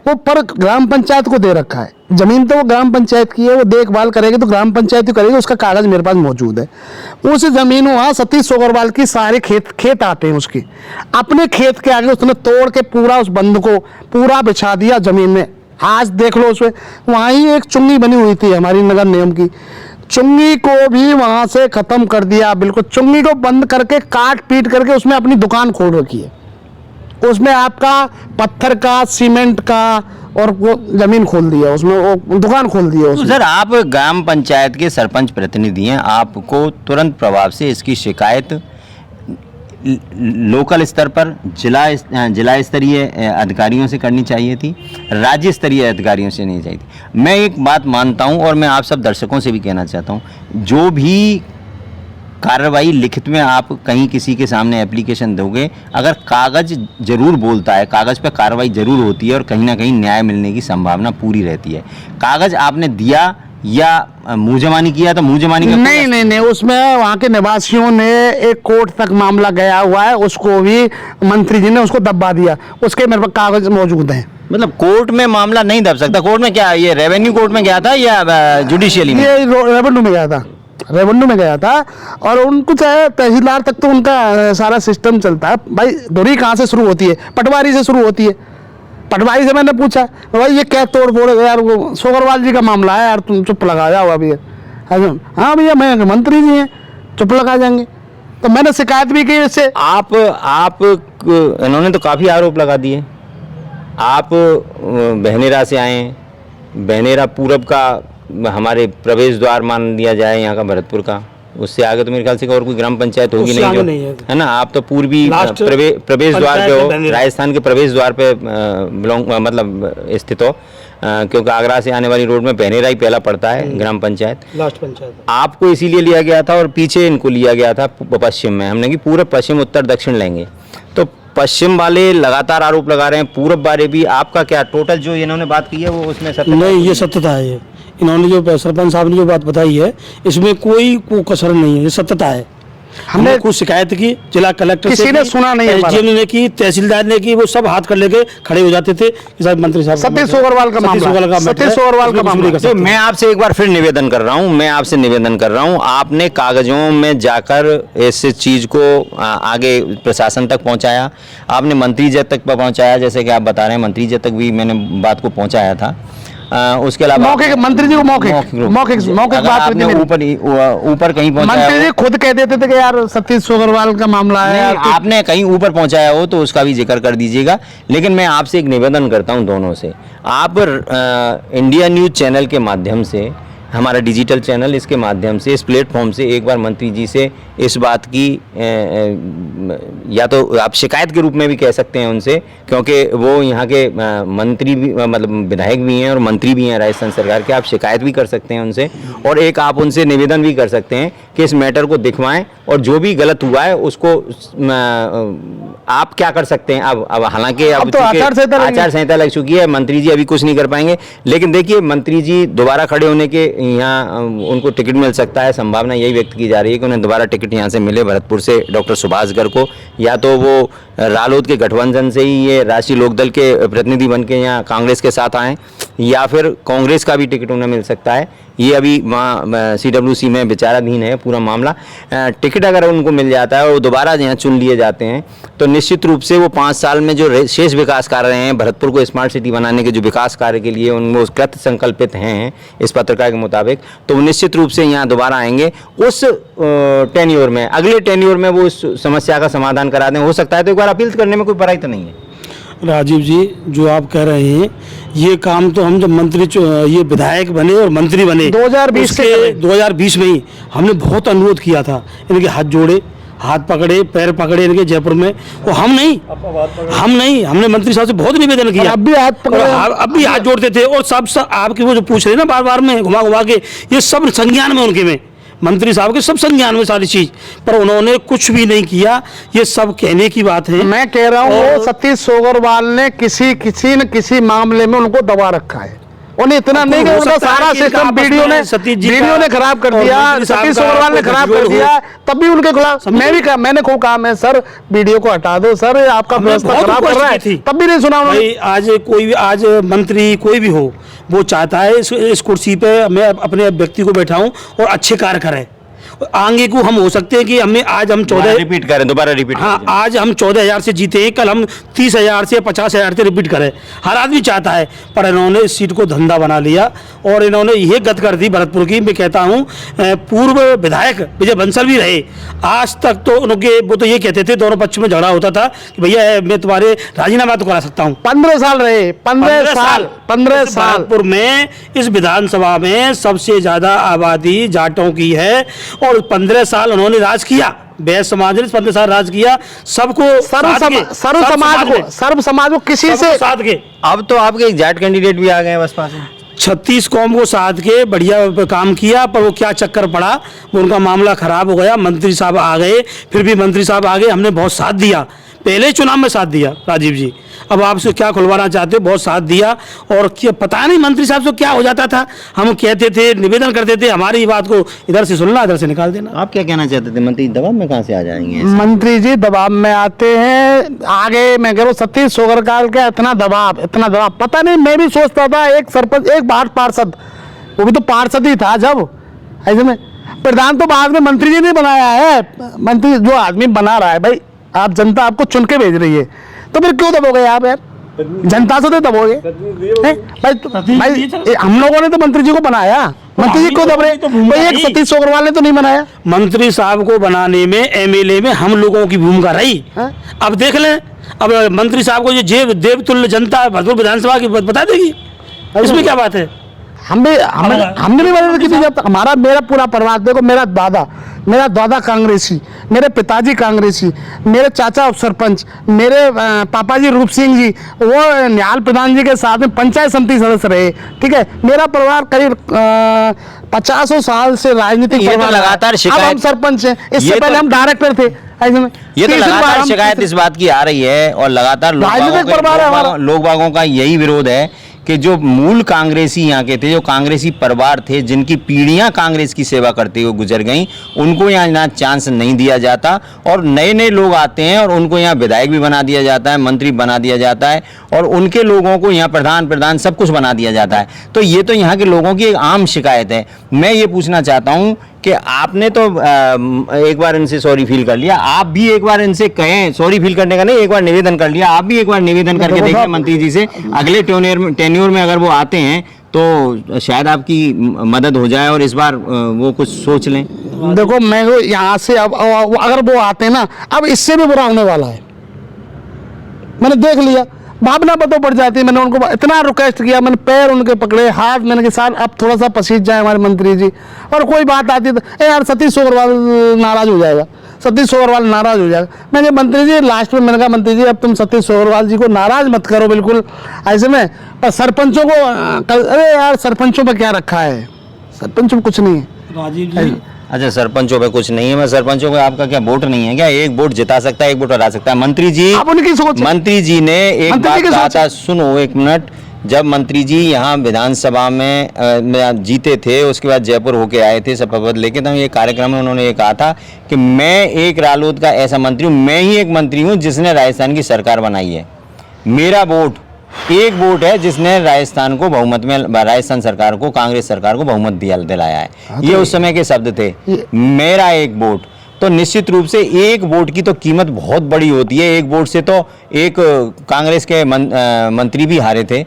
Speaker 2: वो पर ग्राम पंचायत को दे रखा है। जमीन तो वो ग्राम पंचायत की है, वो देखभाल करेगी तो ग्राम पंचायत ही करेगी, उसका कागज मेरे पास मौजूद है। उस जमीन वहाँ सतीश सोगरवाल की सारे खेत आते हैं उसके, अपने खेत के आगे उसने तोड़ के पूरा उस बंद को पूरा बिछा दिया जमीन में। आज देख लो उसमें वहाँ ही एक चुंगी बनी हुई थी हमारी नगर निगम की, चुंगी को भी वहाँ से खत्म कर दिया। बिल्कुल चुंगी को बंद करके काट पीट करके उसमें अपनी दुकान खोल रखी है। उसमें आपका पत्थर का, सीमेंट का और वो जमीन खोल दिया, उसमें वो दुकान खोल दिया उसमें।
Speaker 1: तो सर आप ग्राम पंचायत के सरपंच प्रतिनिधि हैं, आपको तुरंत प्रभाव से इसकी शिकायत लोकल स्तर पर जिला स्तरीय अधिकारियों से करनी चाहिए थी, राज्य स्तरीय अधिकारियों से नहीं चाहिए थी। मैं एक बात मानता हूं और मैं आप सब दर्शकों से भी कहना चाहता हूं, जो भी कार्रवाई लिखित में आप कहीं किसी के सामने एप्लीकेशन दोगे, अगर कागज जरूर बोलता है, कागज पे कार्रवाई जरूर होती है और कहीं ना कहीं न्याय मिलने की संभावना पूरी रहती है। कागज आपने दिया या मुँह जमानी किया तो मुँह जमानी का
Speaker 2: नहीं, उसमें वहाँ के निवासियों ने एक कोर्ट तक मामला गया हुआ है, उसको भी मंत्री जी ने उसको दबा दिया, उसके मेरे पास कागज मौजूद हैं।
Speaker 1: मतलब कोर्ट में मामला नहीं दब सकता? कोर्ट में क्या, ये रेवेन्यू कोर्ट में गया था या जुडिशियली में?
Speaker 2: ये रेवेन्यू में गया था, रेवेन्यू में गया था। और उनको चाहे तहसीलदार तक तो उनका सारा सिस्टम चलता है। भाई दूरी कहाँ से शुरू होती है? पटवारी से शुरू होती है। पटवारी से मैंने पूछा भाई ये क्या तोड़ फोड़ है यार, वो सोगरवाल जी का मामला है यार, तुम चुप लगा जाओ अभी। हाँ भैया मैं मंत्री जी हैं, चुप लगा जाएंगे। तो मैंने शिकायत भी की इससे।
Speaker 1: आप इन्होंने तो काफ़ी आरोप लगा दिए। आप बहनेरा से आए, बहनेरा पूरब का हमारे प्रवेश द्वार मान दिया जाए यहाँ का भरतपुर का, उससे आगे तो मेरे ख्याल से और कोई ग्राम पंचायत होगी नहीं, है ना? आप तो पूर्वी प्रवेश द्वार पे हो, राजस्थान के प्रवेश द्वार पे मतलब स्थित हो, क्योंकि आगरा से आने वाली रोड में बहनेरा ही पहला पड़ता है ग्राम पंचायत,
Speaker 3: लास्ट पंचायत।
Speaker 1: आपको इसीलिए लिया गया था और पीछे इनको लिया गया था पश्चिम में। हमने कि पूरा पश्चिम उत्तर दक्षिण लेंगे, तो पश्चिम वाले लगातार आरोप लगा रहे हैं, पूर्व वाले भी। आपका क्या टोटल जो इन्होंने बात की है वो उसमें सत्य
Speaker 3: नहीं, ये सत्यता है। ये इन्होंने जो सरपंच साहब ने जो बात बताई है इसमें कोई कसर नहीं है, ये सत्यता है। हमने कुछ शिकायत की, जिला कलेक्टर
Speaker 2: किसी ने सुना नहीं है,
Speaker 3: एसडीएम ने की, तहसीलदार ने की, वो सब हाथ कर लेके खड़े हो जाते थे कि साहब मंत्री साहब
Speaker 2: सतीश सोगरवाल का मामला, सतीश सोगरवाल का मामला।
Speaker 1: तो मैं आपसे एक बार फिर निवेदन कर रहा हूं, आपने कागजों में जाकर इस चीज को आगे प्रशासन तक पहुंचाया, आपने मंत्री जी तक पहुंचाया, जैसे कि आप बता रहे हैं मंत्री जी तक भी मैंने बात को पहुंचाया था। उसके अलावा
Speaker 2: मौके मंत्री जी को मौके बात
Speaker 1: ऊपर कहीं पहुंचाया,
Speaker 2: मंत्री जी खुद कह देते थे कि यार सतीश सोगरवाल का मामला है,
Speaker 1: आपने कहीं ऊपर पहुंचाया हो तो उसका भी जिक्र कर दीजिएगा। लेकिन मैं आपसे एक निवेदन करता हूं दोनों से, आप इंडिया न्यूज चैनल के माध्यम से, हमारा डिजिटल चैनल, इसके माध्यम से, इस प्लेटफॉर्म से एक बार मंत्री जी से इस बात की या तो आप शिकायत के रूप में भी कह सकते हैं उनसे, क्योंकि वो यहाँ के मंत्री भी, मतलब विधायक भी हैं और मंत्री भी हैं राजस्थान सरकार के, आप शिकायत भी कर सकते हैं उनसे, और एक आप उनसे निवेदन भी कर सकते हैं कि इस मैटर को दिखवाएं और जो भी गलत हुआ है उसको आप क्या कर सकते हैं। अब हालांकि अब
Speaker 2: तो
Speaker 1: आचार संहिता लग चुकी है, मंत्री जी अभी कुछ नहीं कर पाएंगे, लेकिन देखिए मंत्री जी दोबारा खड़े होने के यहाँ उनको टिकट मिल सकता है, संभावना यही व्यक्त की जा रही है कि उन्हें दोबारा टिकट यहाँ से मिले भरतपुर से डॉक्टर सुभाष गर्ग को, या तो वो रालोद के गठबंधन से ही ये राष्ट्रीय लोकदल के प्रतिनिधि बन के यहाँ कांग्रेस के साथ आएँ, या फिर कांग्रेस का भी टिकट उन्हें मिल सकता है। ये अभी वहाँ CWC में विचाराधीन है पूरा मामला। टिकट अगर उनको मिल जाता है और दोबारा यहाँ चुन लिए जाते हैं तो निश्चित रूप से वो 5 साल में जो शेष विकास कार्य हैं, भरतपुर को स्मार्ट सिटी बनाने के जो विकास कार्य के लिए उनमें कृत संकल्पित हैं इस पत्रकार के मुताबिक, तो वो निश्चित रूप से यहाँ दोबारा आएंगे। उस टेन्योर में, अगले टेन्योर में वो उस समस्या का समाधान करा दें, हो सकता है। तो एक बार अपील करने में कोई बुराई तो नहीं है।
Speaker 3: राजीव जी, जो आप कह रहे हैं ये काम तो हम जब मंत्री ये विधायक बने और मंत्री बने 2020 में ही हमने बहुत अनुरोध किया था, इनके हाथ जोड़े, हाथ पकड़े, पैर पकड़े इनके जयपुर में, वो हम नहीं हमने मंत्री साहब से बहुत निवेदन किया, अब भी हाथ जोड़ते थे। और सब आपके वो जो पूछ रहे हैं ना बार बार में घुमा घुमा के, ये सब संज्ञान में उनके में, मंत्री साहब के सब संज्ञान में सारी चीज, पर उन्होंने कुछ भी नहीं किया। ये सब कहने की बात है।
Speaker 2: मैं कह रहा हूँ सतीश सोगरवाल ने किसी न किसी मामले में उनको दबा रखा है, उन्हें इतना नहीं कि उनका सारा सिस्टम वीडियो ने खराब कर दिया, सतीश सोगरवाल ने खराब कर दिया, तब भी उनके खिलाफ मैंने खूब कहा, मैं सर वीडियो को हटा दो सर, आपका व्यवस्था खराब कर रहा है, तब भी नहीं सुना उन्होंने।
Speaker 3: आज मंत्री कोई भी हो, वो चाहता है इस कुर्सी पे मैं अपने व्यक्ति को बैठाऊं और अच्छे कार्य करें। आगे को हम हो सकते हैं कि हमने आज हम 14
Speaker 1: दोबारा रिपीट
Speaker 3: हाँ, आज हम 14,000 से जीते हैं, कल हम 30,000 से 50,000 से रिपीट करें, हर आदमी चाहता है। पर इन्होंने इस सीट को धंधा बना लिया और इन्होंने ये गद कर दी भरतपुर की। मैं कहता हूँ पूर्व विधायक विजय बंसल भी रहे, आज तक तो उनके वो तो ये कहते थे, दोनों पक्ष में झगड़ा होता था कि भैया मैं तुम्हारे राजीनामा तो करा सकता हूँ।
Speaker 2: 15 साल रहे, 15 साल
Speaker 3: भरतपुर में इस विधानसभा में सबसे ज्यादा आबादी जाटों की है और 15 साल उन्होंने राज किया, बैस समाज ने 15 साल राज किया, सबको
Speaker 2: सर्व समाज को किसी से
Speaker 3: साथ के।
Speaker 1: अब तो आपके एक जाट कैंडिडेट भी आ गए बसपा से,
Speaker 3: 36 कौम को साथ के बढ़िया काम किया, पर वो क्या चक्कर पड़ा, वो उनका मामला खराब हो गया। मंत्री साहब आ गए, फिर भी मंत्री साहब आ गए, हमने बहुत साथ दिया, पहले चुनाव में साथ दिया राजीव जी। अब आपसे क्या खुलवाना चाहते हो, बहुत साथ दिया और क्या पता नहीं मंत्री साहब से क्या हो जाता था। हम कहते थे, निवेदन करते थे, हमारी बात को इधर से सुनना, इधर से निकाल देना।
Speaker 1: आप क्या कहना चाहते थे, मंत्री दबाव में कहाँ से आ जाएंगे?
Speaker 2: मंत्री जी दबाव में आते हैं आगे। मैं कह रहा हूँ सतीश सोगरवाल का इतना दबाव पता नहीं। मैं भी सोचता था एक सरपंच, एक बार पार्षद, वो भी तो पार्षद ही था जब, ऐसे में प्रधान तो बाद में मंत्री जी ने बनाया है। मंत्री जो आदमी बना रहा है, भाई आप जनता आपको चुन के भेज रही है, तो फिर क्यों दबोगे आप यार? जनता से तो दबोगे भाई। हम लोगों ने तो मंत्री जी को बनाया, मंत्री जी को दब रहे, भाई एक सतीश सोगरवाल ने तो नहीं बनाया।
Speaker 3: मंत्री साहब को बनाने में MLA में हम लोगों की भूमिका रही। अब देख लें, अब मंत्री साहब को ये देवतुल्य जनता भरतपुर विधानसभा की बता देगी, इसमें क्या बात है?
Speaker 2: हमने भी मदद की थी। हमारा मेरा पूरा परिवार, देखो मेरा दादा कांग्रेसी, मेरे पिताजी कांग्रेसी, मेरे चाचा उप सरपंच, मेरे पापा जी रूप सिंह जी वो निहाल प्रधान जी के साथ में पंचायत समिति सदस्य रहे। ठीक है, मेरा परिवार करीब 50 साल से राजनीतिक
Speaker 1: लगातार
Speaker 2: अब हम सरपंच हैं, इससे पहले हम डायरेक्टर थे। ऐसे में
Speaker 1: ये तो
Speaker 2: तीसरी बार
Speaker 1: लगातार
Speaker 2: हम-
Speaker 1: शिकायत इस बात की आ रही है और लगातार
Speaker 2: राजनीतिक प्रभाव है हमारा।
Speaker 1: लोग बागों का यही विरोध है कि जो मूल कांग्रेसी यहाँ के थे, जो कांग्रेसी परिवार थे, जिनकी पीढ़ियां कांग्रेस की सेवा करते हुए गुजर गईं, उनको यहाँ ना चांस नहीं दिया जाता और नए नए लोग आते हैं और उनको यहाँ विधायक भी बना दिया जाता है, मंत्री बना दिया जाता है और उनके लोगों को यहाँ प्रधान सब कुछ बना दिया जाता है। तो ये तो यहाँ के लोगों की एक आम शिकायत है। मैं ये पूछना चाहता हूँ कि आपने तो एक बार इनसे सॉरी फील कर लिया, आप भी एक बार इनसे कहें, सॉरी फील करने का नहीं, एक बार निवेदन कर लिया, आप भी एक बार निवेदन करके
Speaker 2: देखो
Speaker 1: देखिए
Speaker 2: साहब,
Speaker 1: मंत्री जी से, अगले टेन्योर में अगर वो आते हैं तो शायद आपकी मदद हो जाए और इस बार वो कुछ सोच लें।
Speaker 2: देखो मैं यहाँ से अब अगर वो आते ना, अब इससे भी बुरा होने वाला है। मैंने देख लिया, भावना तो बढ़ जाती है। मैंने उनको इतना रिक्वेस्ट किया, मैंने पैर उनके पकड़े, हाथ मैंने के साथ अब थोड़ा सा पसीज जाए हमारे मंत्री जी, और कोई बात आती तो यार सतीश सोबरवाल नाराज हो जाएगा, सतीश सोबरवाल नाराज हो जाएगा। मैंने मंत्री जी लास्ट में मैंने कहा, मंत्री जी अब तुम सतीश सोबरवाल जी को नाराज मत करो बिल्कुल ऐसे में, पर सरपंचों को अरे यार सरपंचों पर क्या रखा है, सरपंचों में कुछ नहीं है।
Speaker 3: राजीव जी,
Speaker 1: अच्छा, सरपंचों पे कुछ नहीं है। मैं सरपंचों को आपका क्या वोट नहीं है क्या? एक वोट जिता सकता है, एक वोट हरा सकता है। मंत्री जी,
Speaker 2: आप उनकी सोच,
Speaker 1: मंत्री जी ने एक
Speaker 2: मंत्री
Speaker 1: बात
Speaker 2: की
Speaker 1: कहा
Speaker 2: सोच
Speaker 1: था, सुनो एक मिनट। जब मंत्री जी यहाँ विधानसभा में जीते थे, उसके बाद जयपुर होके आए थे शपथ लेके, तो ये कार्यक्रम में उन्होंने ये कहा था कि मैं एक रालोद का ऐसा मंत्री हूँ, मैं ही एक मंत्री हूँ जिसने राजस्थान की सरकार बनाई है। मेरा वोट एक वोट है जिसने राजस्थान को बहुमत में, राजस्थान सरकार को, कांग्रेस सरकार को बहुमत दिलाया है। ये उस समय के शब्द थे, मेरा एक वोट। तो निश्चित रूप से एक वोट की तो कीमत बहुत बड़ी होती है। एक वोट से तो एक कांग्रेस के मंत्री भी हारे थे,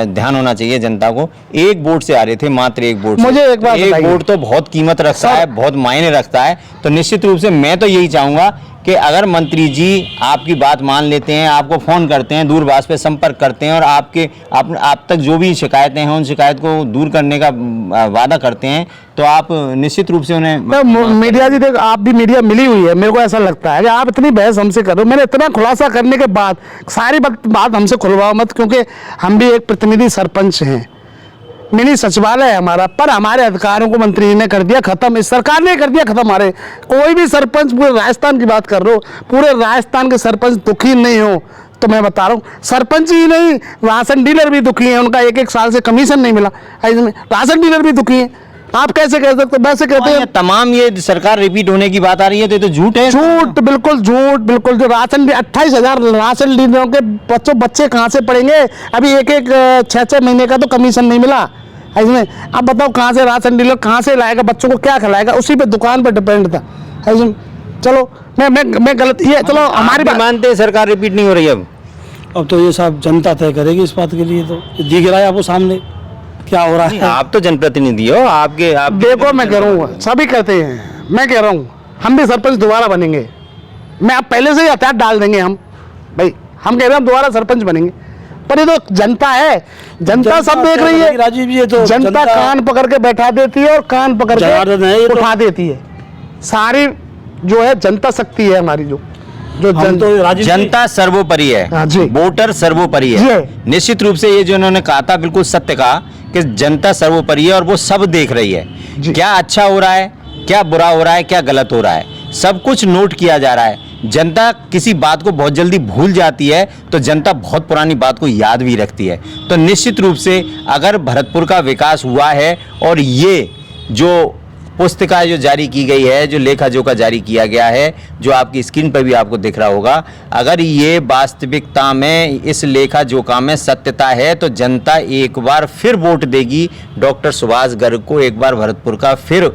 Speaker 1: ध्यान होना चाहिए जनता को, एक वोट से हारे थे, मात्र एक वोट से।
Speaker 2: मुझे एक बात
Speaker 1: एक
Speaker 2: बताइए।
Speaker 1: वोट तो बहुत कीमत रखता है, बहुत मायने रखता है। तो निश्चित रूप से मैं तो यही चाहूंगा कि अगर मंत्री जी आपकी बात मान लेते हैं, आपको फ़ोन करते हैं, दूरभाष पे संपर्क करते हैं और आप तक जो भी शिकायतें हैं उन शिकायत को दूर करने का वादा करते हैं, तो आप निश्चित रूप से उन्हें
Speaker 2: मीडिया जी देखो, आप भी मीडिया मिली हुई है, मेरे को ऐसा लगता है कि आप इतनी बहस हमसे कर रहे हो। मैंने इतना खुलासा करने के बाद सारी बात हमसे खुलवाओ मत, क्योंकि हम भी एक प्रतिनिधि सरपंच हैं, मिनी सचिवालय है हमारा, पर हमारे अधिकारों को मंत्री जी ने कर दिया खत्म, इस सरकार ने कर दिया खत्म। हमारे कोई भी सरपंच, पूरे राजस्थान की बात कर रहे हो, पूरे राजस्थान के सरपंच दुखी नहीं हो तो मैं बता रहा हूँ, सरपंच ही नहीं, राशन डीलर भी दुखी हैं, उनका एक साल से कमीशन नहीं मिला, ऐसे में राशन डीलर भी दुखी हैं। आप कैसे कह सकते हो? वैसे कहते हैं
Speaker 1: तमाम ये सरकार रिपीट होने की बात आ रही है, तो ये तो झूठ है।
Speaker 2: झूठ, बिल्कुल झूठ, बिल्कुल। जो राशन 28,000 राशन डीलरों के बच्चे कहाँ से पढ़ेंगे? अभी एक 6-6 महीने का तो कमीशन नहीं मिला इसमें। अब बताओ कहाँ से राशन डीलर कहाँ से लाएगा, बच्चों को क्या खिलाएगा? उसी पे दुकान पे डिपेंड था इसमें। चलो मैं गलत, ये चलो हमारी बात
Speaker 1: मानते हैं सरकार रिपीट नहीं हो रही
Speaker 3: अब तो ये सब जनता तय करेगी इस बात के लिए। तो दिख रहा है आपको सामने क्या हो रहा है।
Speaker 1: आप तो जनप्रतिनिधि हो, आप
Speaker 2: देखो मैं कह रहा हूँ, सभी कहते हैं, मैं कह रहा हूँ हम भी सरपंच दोबारा बनेंगे। मैं आप पहले से ही हथियार डाल देंगे हम, भाई हम कह रहे हैं दोबारा सरपंच बनेंगे, पर ये तो जनता है, जनता सब देख रही है।
Speaker 3: राजीव जी, ये तो
Speaker 2: जनता कान पकड़ के बैठा देती है और कान पकड़
Speaker 3: जनार्दन है ये
Speaker 2: के
Speaker 3: तो।
Speaker 2: उठा देती है। सारी जो है जनता शक्ति है हमारी, जो
Speaker 3: हम तो राजीव जी,
Speaker 1: जनता सर्वोपरि है,
Speaker 2: हाँ जी।
Speaker 1: वोटर सर्वोपरि
Speaker 2: जी।
Speaker 1: है। निश्चित रूप से ये जो इन्होंने कहा था, बिल्कुल सत्य कहा कि जनता सर्वोपरि है और वो सब देख रही है,
Speaker 2: जी।
Speaker 1: क्या अच्छा हो रहा है, क्या बुरा हो रहा है, क्या गलत हो रहा है, सब कुछ नोट किया जा रहा है। जनता किसी बात को बहुत जल्दी भूल जाती है, तो जनता बहुत पुरानी बात को याद भी रखती है। तो निश्चित रूप से अगर भरतपुर का विकास हुआ है और ये जो पुस्तिका जो जारी की गई है, जो लेखा जोखा जारी किया गया है, जो आपकी स्क्रीन पर भी आपको दिख रहा होगा, अगर ये वास्तविकता में इस लेखा जोखा में सत्यता है, तो जनता एक बार फिर वोट देगी डॉक्टर सुभाष गर्ग को, एक बार भरतपुर का फिर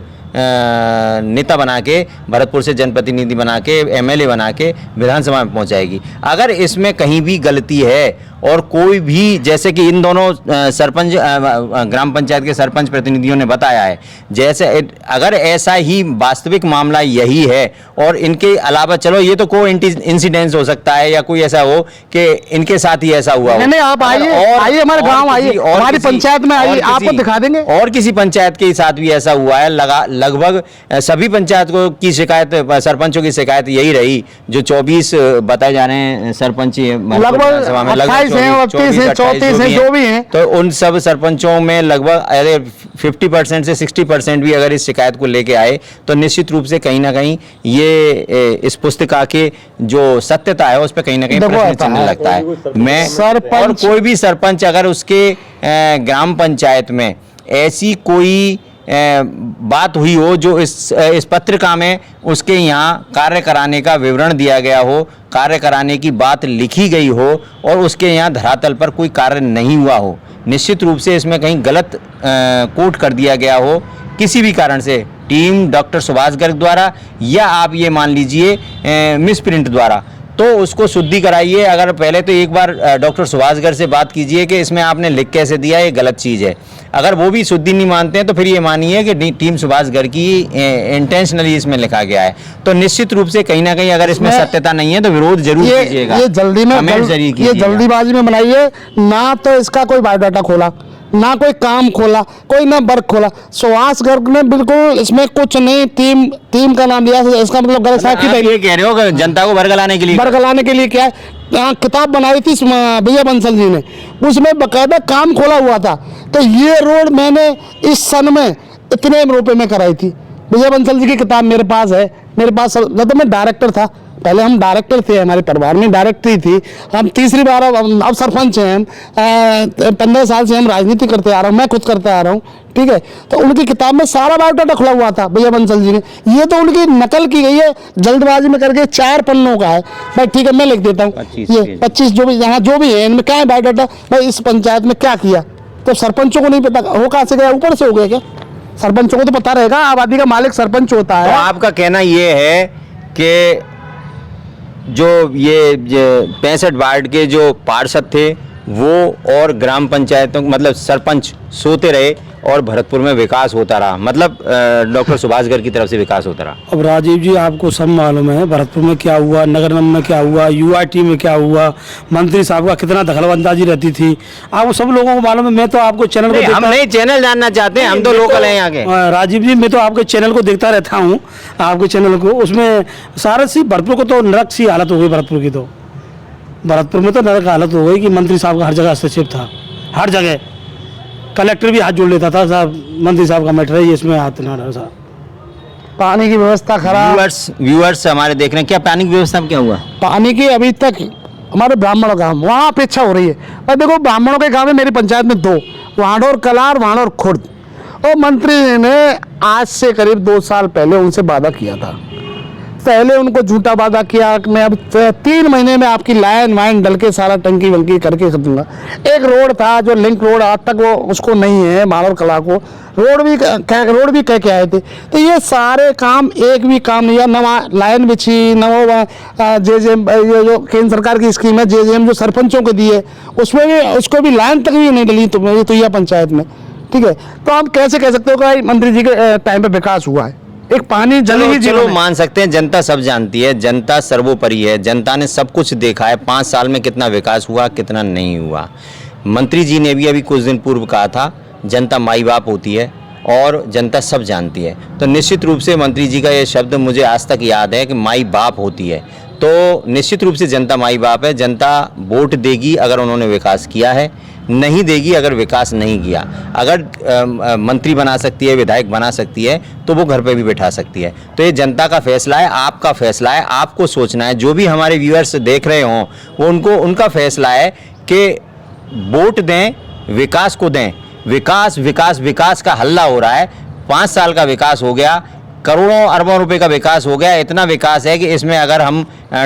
Speaker 1: नेता बना के, भरतपुर से जनप्रतिनिधि बना के, एमएलए बना के विधानसभा में पहुंचाएगी। अगर इसमें कहीं भी गलती है और कोई भी, जैसे कि इन दोनों सरपंच, ग्राम पंचायत के सरपंच प्रतिनिधियों ने बताया है, जैसे अगर ऐसा ही वास्तविक मामला यही है और इनके अलावा, चलो ये तो कोई इंसिडेंस हो सकता है या कोई ऐसा हो कि इनके साथ ही ऐसा हुआ हो।
Speaker 2: नहीं, आप आइए हमारे गांव आइए, हमारी पंचायत में आइए, आपको दिखा देंगे।
Speaker 1: और किसी पंचायत के साथ भी ऐसा हुआ है, लगभग सभी पंचायत को की शिकायत, सरपंचों की शिकायत यही रही, जो 24 बताए जा रहे हैं सरपंच
Speaker 2: लगभग 28 हैं, 32 हैं, 34 हैं, जो भी हैं,
Speaker 1: तो उन सब सरपंचों में लगभग अगर 50% से 60% भी अगर इस शिकायत को लेके आए तो निश्चित रूप से कहीं ना कहीं ये इस पुस्तिका के जो सत्यता है उस पर कहीं ना कहीं
Speaker 2: देखो
Speaker 1: प्रश्न
Speaker 2: आता
Speaker 1: चिन्ह
Speaker 2: है।
Speaker 1: लगता है। मैं
Speaker 2: सरपंच-
Speaker 1: और कोई भी सरपंच अगर उसके ग्राम पंचायत में ऐसी कोई बात हुई हो जो इस पत्रिका में उसके यहाँ कार्य कराने का विवरण दिया गया हो, कार्य कराने की बात लिखी गई हो और उसके यहाँ धरातल पर कोई कार्य नहीं हुआ हो, निश्चित रूप से इसमें कहीं गलत कोट कर दिया गया हो किसी भी कारण से, टीम डॉक्टर सुभाष गर्ग द्वारा या आप ये मान लीजिए मिसप्रिंट द्वारा, तो उसको शुद्धि कराइए। अगर पहले तो एक बार डॉक्टर सुभाष गर्ग से बात कीजिए कि इसमें आपने लिख कैसे दिया, ये गलत चीज़ है। अगर वो भी शुद्धि नहीं मानते हैं तो फिर ये मानिए कि टीम सुभाष गर्ग की इंटेंशनली इसमें लिखा गया है। तो निश्चित रूप से कहीं ना कहीं अगर इसमें सत्यता नहीं है तो विरोध जरूर कीजिएगा।
Speaker 2: ये जल्दी में
Speaker 1: कमेंट जरूर
Speaker 2: ये
Speaker 1: कीजिएगा।
Speaker 2: जल्दीबाजी में बनाइए ना, तो इसका कोई बायोडाटा खोला ना, कोई काम खोला, कोई ना वर्क खोला। सुभाष गर्ग ने बिल्कुल इसमें कुछ नहीं, टीम का नाम लिया, इसका मतलब गर्ग साहब की
Speaker 1: आप ये कह रहे हो कि जनता को बरगलाने के लिए
Speaker 2: बरगलाने के लिए क्या है, किताब बनाई थी विजय बंसल जी ने, उसमें बकायदा काम खोला हुआ था। तो ये रोड मैंने इस सन में इतने रुपए में कराई थी। विजय बंसल जी की किताब मेरे पास है, मेरे पास जब मैं डायरेक्टर था, पहले हम डायरेक्टर थे, हमारे परिवार में डायरेक्टरी थी, हम तीसरी बार अब सरपंच हैं हम, 15 साल से हम राजनीति करते आ रहा हूँ, मैं खुद करते आ रहा हूँ, ठीक है। तो उनकी किताब में सारा बायोडाटा खुला हुआ था विजय बंसल जी ने, ये तो उनकी नकल की गई है जल्दबाजी में करके, 4 पन्नों का है भाई, ठीक है मैं लिख देता हूँ,
Speaker 1: 25
Speaker 2: ये 25 जो भी यहाँ जो भी है इनमें क्या है बायोडाटा भाई, इस पंचायत में क्या किया। तो सरपंचों को नहीं पता, हो कहाँ से गया, ऊपर से हो गया क्या? सरपंचों को तो पता रहेगा, आबादी का मालिक सरपंच होता
Speaker 1: तो
Speaker 2: है।
Speaker 1: आपका कहना ये है कि जो ये 65 वार्ड के जो पार्षद थे वो और ग्राम पंचायतों मतलब सरपंच सोते रहे और भरतपुर में विकास होता रहा, मतलब डॉक्टर सुभाष गर्ग की तरफ से विकास होता रहा।
Speaker 3: अब राजीव जी आपको सब मालूम है भरतपुर में क्या हुआ, नगर निगम में क्या हुआ, यूआईटी में क्या हुआ, मंत्री साहब का कितना दखलअंदाजी रहती थी, आपको सब लोगों को मालूम है। मैं तो आपको चैनल को
Speaker 1: हम नहीं चैनल जानना चाहते हैं, हम तो लोकल हैं यहाँ के।
Speaker 3: राजीव जी मैं तो आपके चैनल को देखता रहता हूँ, आपके चैनल को, उसमें सारे सी भरतपुर को तो नरक सी हालत हो गई भरतपुर की, तो भरतपुर में तो नरक हालत हो गई कि मंत्री साहब का हर जगह हस्तक्षेप था, हर जगह कलेक्टर भी हाथ जोड़ लेता था, साहब मंत्री साहब का मैटर है ये, इसमें हाथ ना डालो साहब।
Speaker 2: पानी की व्यवस्था खराब,
Speaker 1: व्यूअर्स हमारे देख रहे हैं, क्या पानी की व्यवस्था में क्या हुआ?
Speaker 2: पानी की अभी तक हमारे ब्राह्मणों का वहाँ अपेक्षा हो रही है। और देखो ब्राह्मणों के गांव में मेरी पंचायत में 2, वाणौर कलार, वाणौर खुर्द, और मंत्री ने आज से करीब 2 साल पहले उनसे वादा किया था, पहले उनको झूठा वादा किया कि मैं अब 3 महीने में आपकी लाइन वाइन डल के सारा टंकी वंकी करके कर दूंगा। एक रोड था जो लिंक रोड, आज तक वो उसको नहीं है, मानव कला को रोड भी कह के आए थे। तो ये सारे काम एक भी काम नहीं है, न लाइन बिछी, न वो JJM ये जो केंद्र सरकार की स्कीम है JJM जो सरपंचों को दी है उसमें भी, उसको भी लाइन तक भी नहीं डली तो यह पंचायत में, ठीक है। तो आप कैसे कह सकते हो कि मंत्री जी के टाइम पे विकास हुआ है? एक पानी
Speaker 1: चलो मान सकते हैं, जनता सब जानती है, जनता सर्वोपरि है, जनता ने सब कुछ देखा है 5 साल में कितना विकास हुआ कितना नहीं हुआ। मंत्री जी ने भी अभी कुछ दिन पूर्व कहा था जनता माई बाप होती है और जनता सब जानती है, तो निश्चित रूप से मंत्री जी का ये शब्द मुझे आज तक याद है कि माई बाप होती है। तो निश्चित रूप से जनता माई बाप है, जनता वोट देगी अगर उन्होंने विकास किया है, नहीं देगी अगर विकास नहीं किया। अगर मंत्री बना सकती है, विधायक बना सकती है तो वो घर पे भी बैठा सकती है। तो ये जनता का फैसला है, आपका फैसला है, आपको सोचना है। जो भी हमारे व्यूअर्स देख रहे हों वो उनका फैसला है कि वोट दें, विकास को दें। विकास विकास विकास का हल्ला हो रहा है, 5 साल का विकास हो गया, करोड़ों अरबों रुपए का विकास हो गया। इतना विकास है कि इसमें अगर हम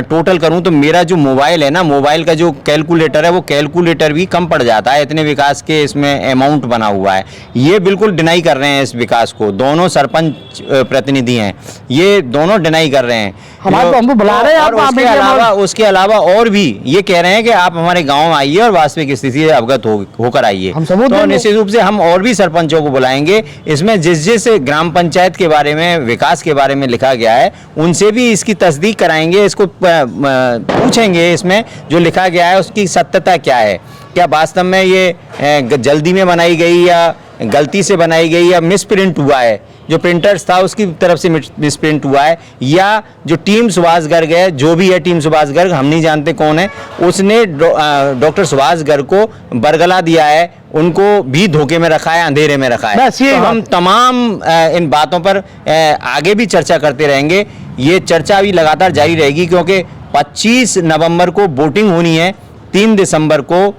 Speaker 1: टोटल करूं तो मेरा जो मोबाइल है ना, मोबाइल का जो कैलकुलेटर है वो कैलकुलेटर भी कम पड़ जाता है, इतने विकास के इसमें अमाउंट बना हुआ है। ये बिल्कुल डिनाई कर रहे हैं इस विकास को, दोनों सरपंच प्रतिनिधि हैं, ये दोनों डिनाई कर रहे हैं।
Speaker 2: हमको बुला रहे हैं,
Speaker 1: उसके अलावा और भी ये कह रहे हैं कि आप हमारे गाँव आइए और वास्तविक स्थिति से अवगत होकर आइए। तो निश्चित रूप से हम और भी सरपंचों को बुलाएंगे, इसमें जिस ग्राम पंचायत के बारे में, विकास के बारे में लिखा गया है उनसे भी इसकी तस्दीक कराएंगे, इसको पूछेंगे इसमें जो लिखा गया है उसकी सत्यता क्या है, क्या वास्तव में ये जल्दी में बनाई गई या गलती से बनाई गई या मिसप्रिंट हुआ है, जो प्रिंटर्स था उसकी तरफ से मिसप्रिंट हुआ है, या जो टीम सुभाष गर्ग है, जो भी है टीम सुभाष गर्ग, हम नहीं जानते कौन है, उसने डॉक्टर सुभाष गर्ग को बरगला दिया है, उनको भी धोखे में रखा है, अंधेरे में रखा है।
Speaker 2: बस ये
Speaker 1: तो हम तमाम इन बातों पर आगे भी चर्चा करते रहेंगे। ये चर्चा अभी लगातार जारी रहेगी, क्योंकि 25 नवंबर को वोटिंग होनी है, 3 दिसंबर को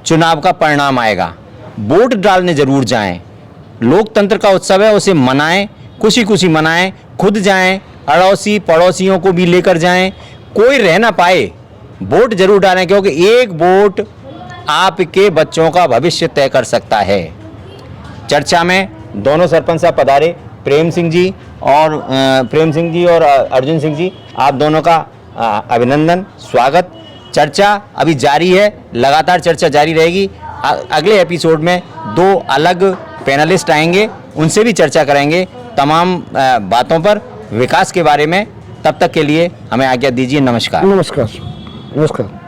Speaker 1: चुनाव का परिणाम आएगा। वोट डालने जरूर जाएं, लोकतंत्र का उत्सव है, उसे मनाएं, खुशी खुशी मनाएं, खुद जाएं, अड़ोसी पड़ोसियों को भी लेकर जाएं, कोई रह ना पाए, वोट जरूर डालें, क्योंकि एक वोट आपके बच्चों का भविष्य तय कर सकता है। चर्चा में दोनों सरपंच साहब पधारे, प्रेम सिंह जी और अर्जुन सिंह जी, आप दोनों का अभिनंदन, स्वागत। चर्चा अभी जारी है, लगातार चर्चा जारी रहेगी। अगले एपिसोड में 2 अलग पैनलिस्ट आएंगे, उनसे भी चर्चा करेंगे तमाम बातों पर, विकास के बारे में। तब तक के लिए हमें आज्ञा दीजिए। नमस्कार।
Speaker 2: नमस्कार। नमस्कार।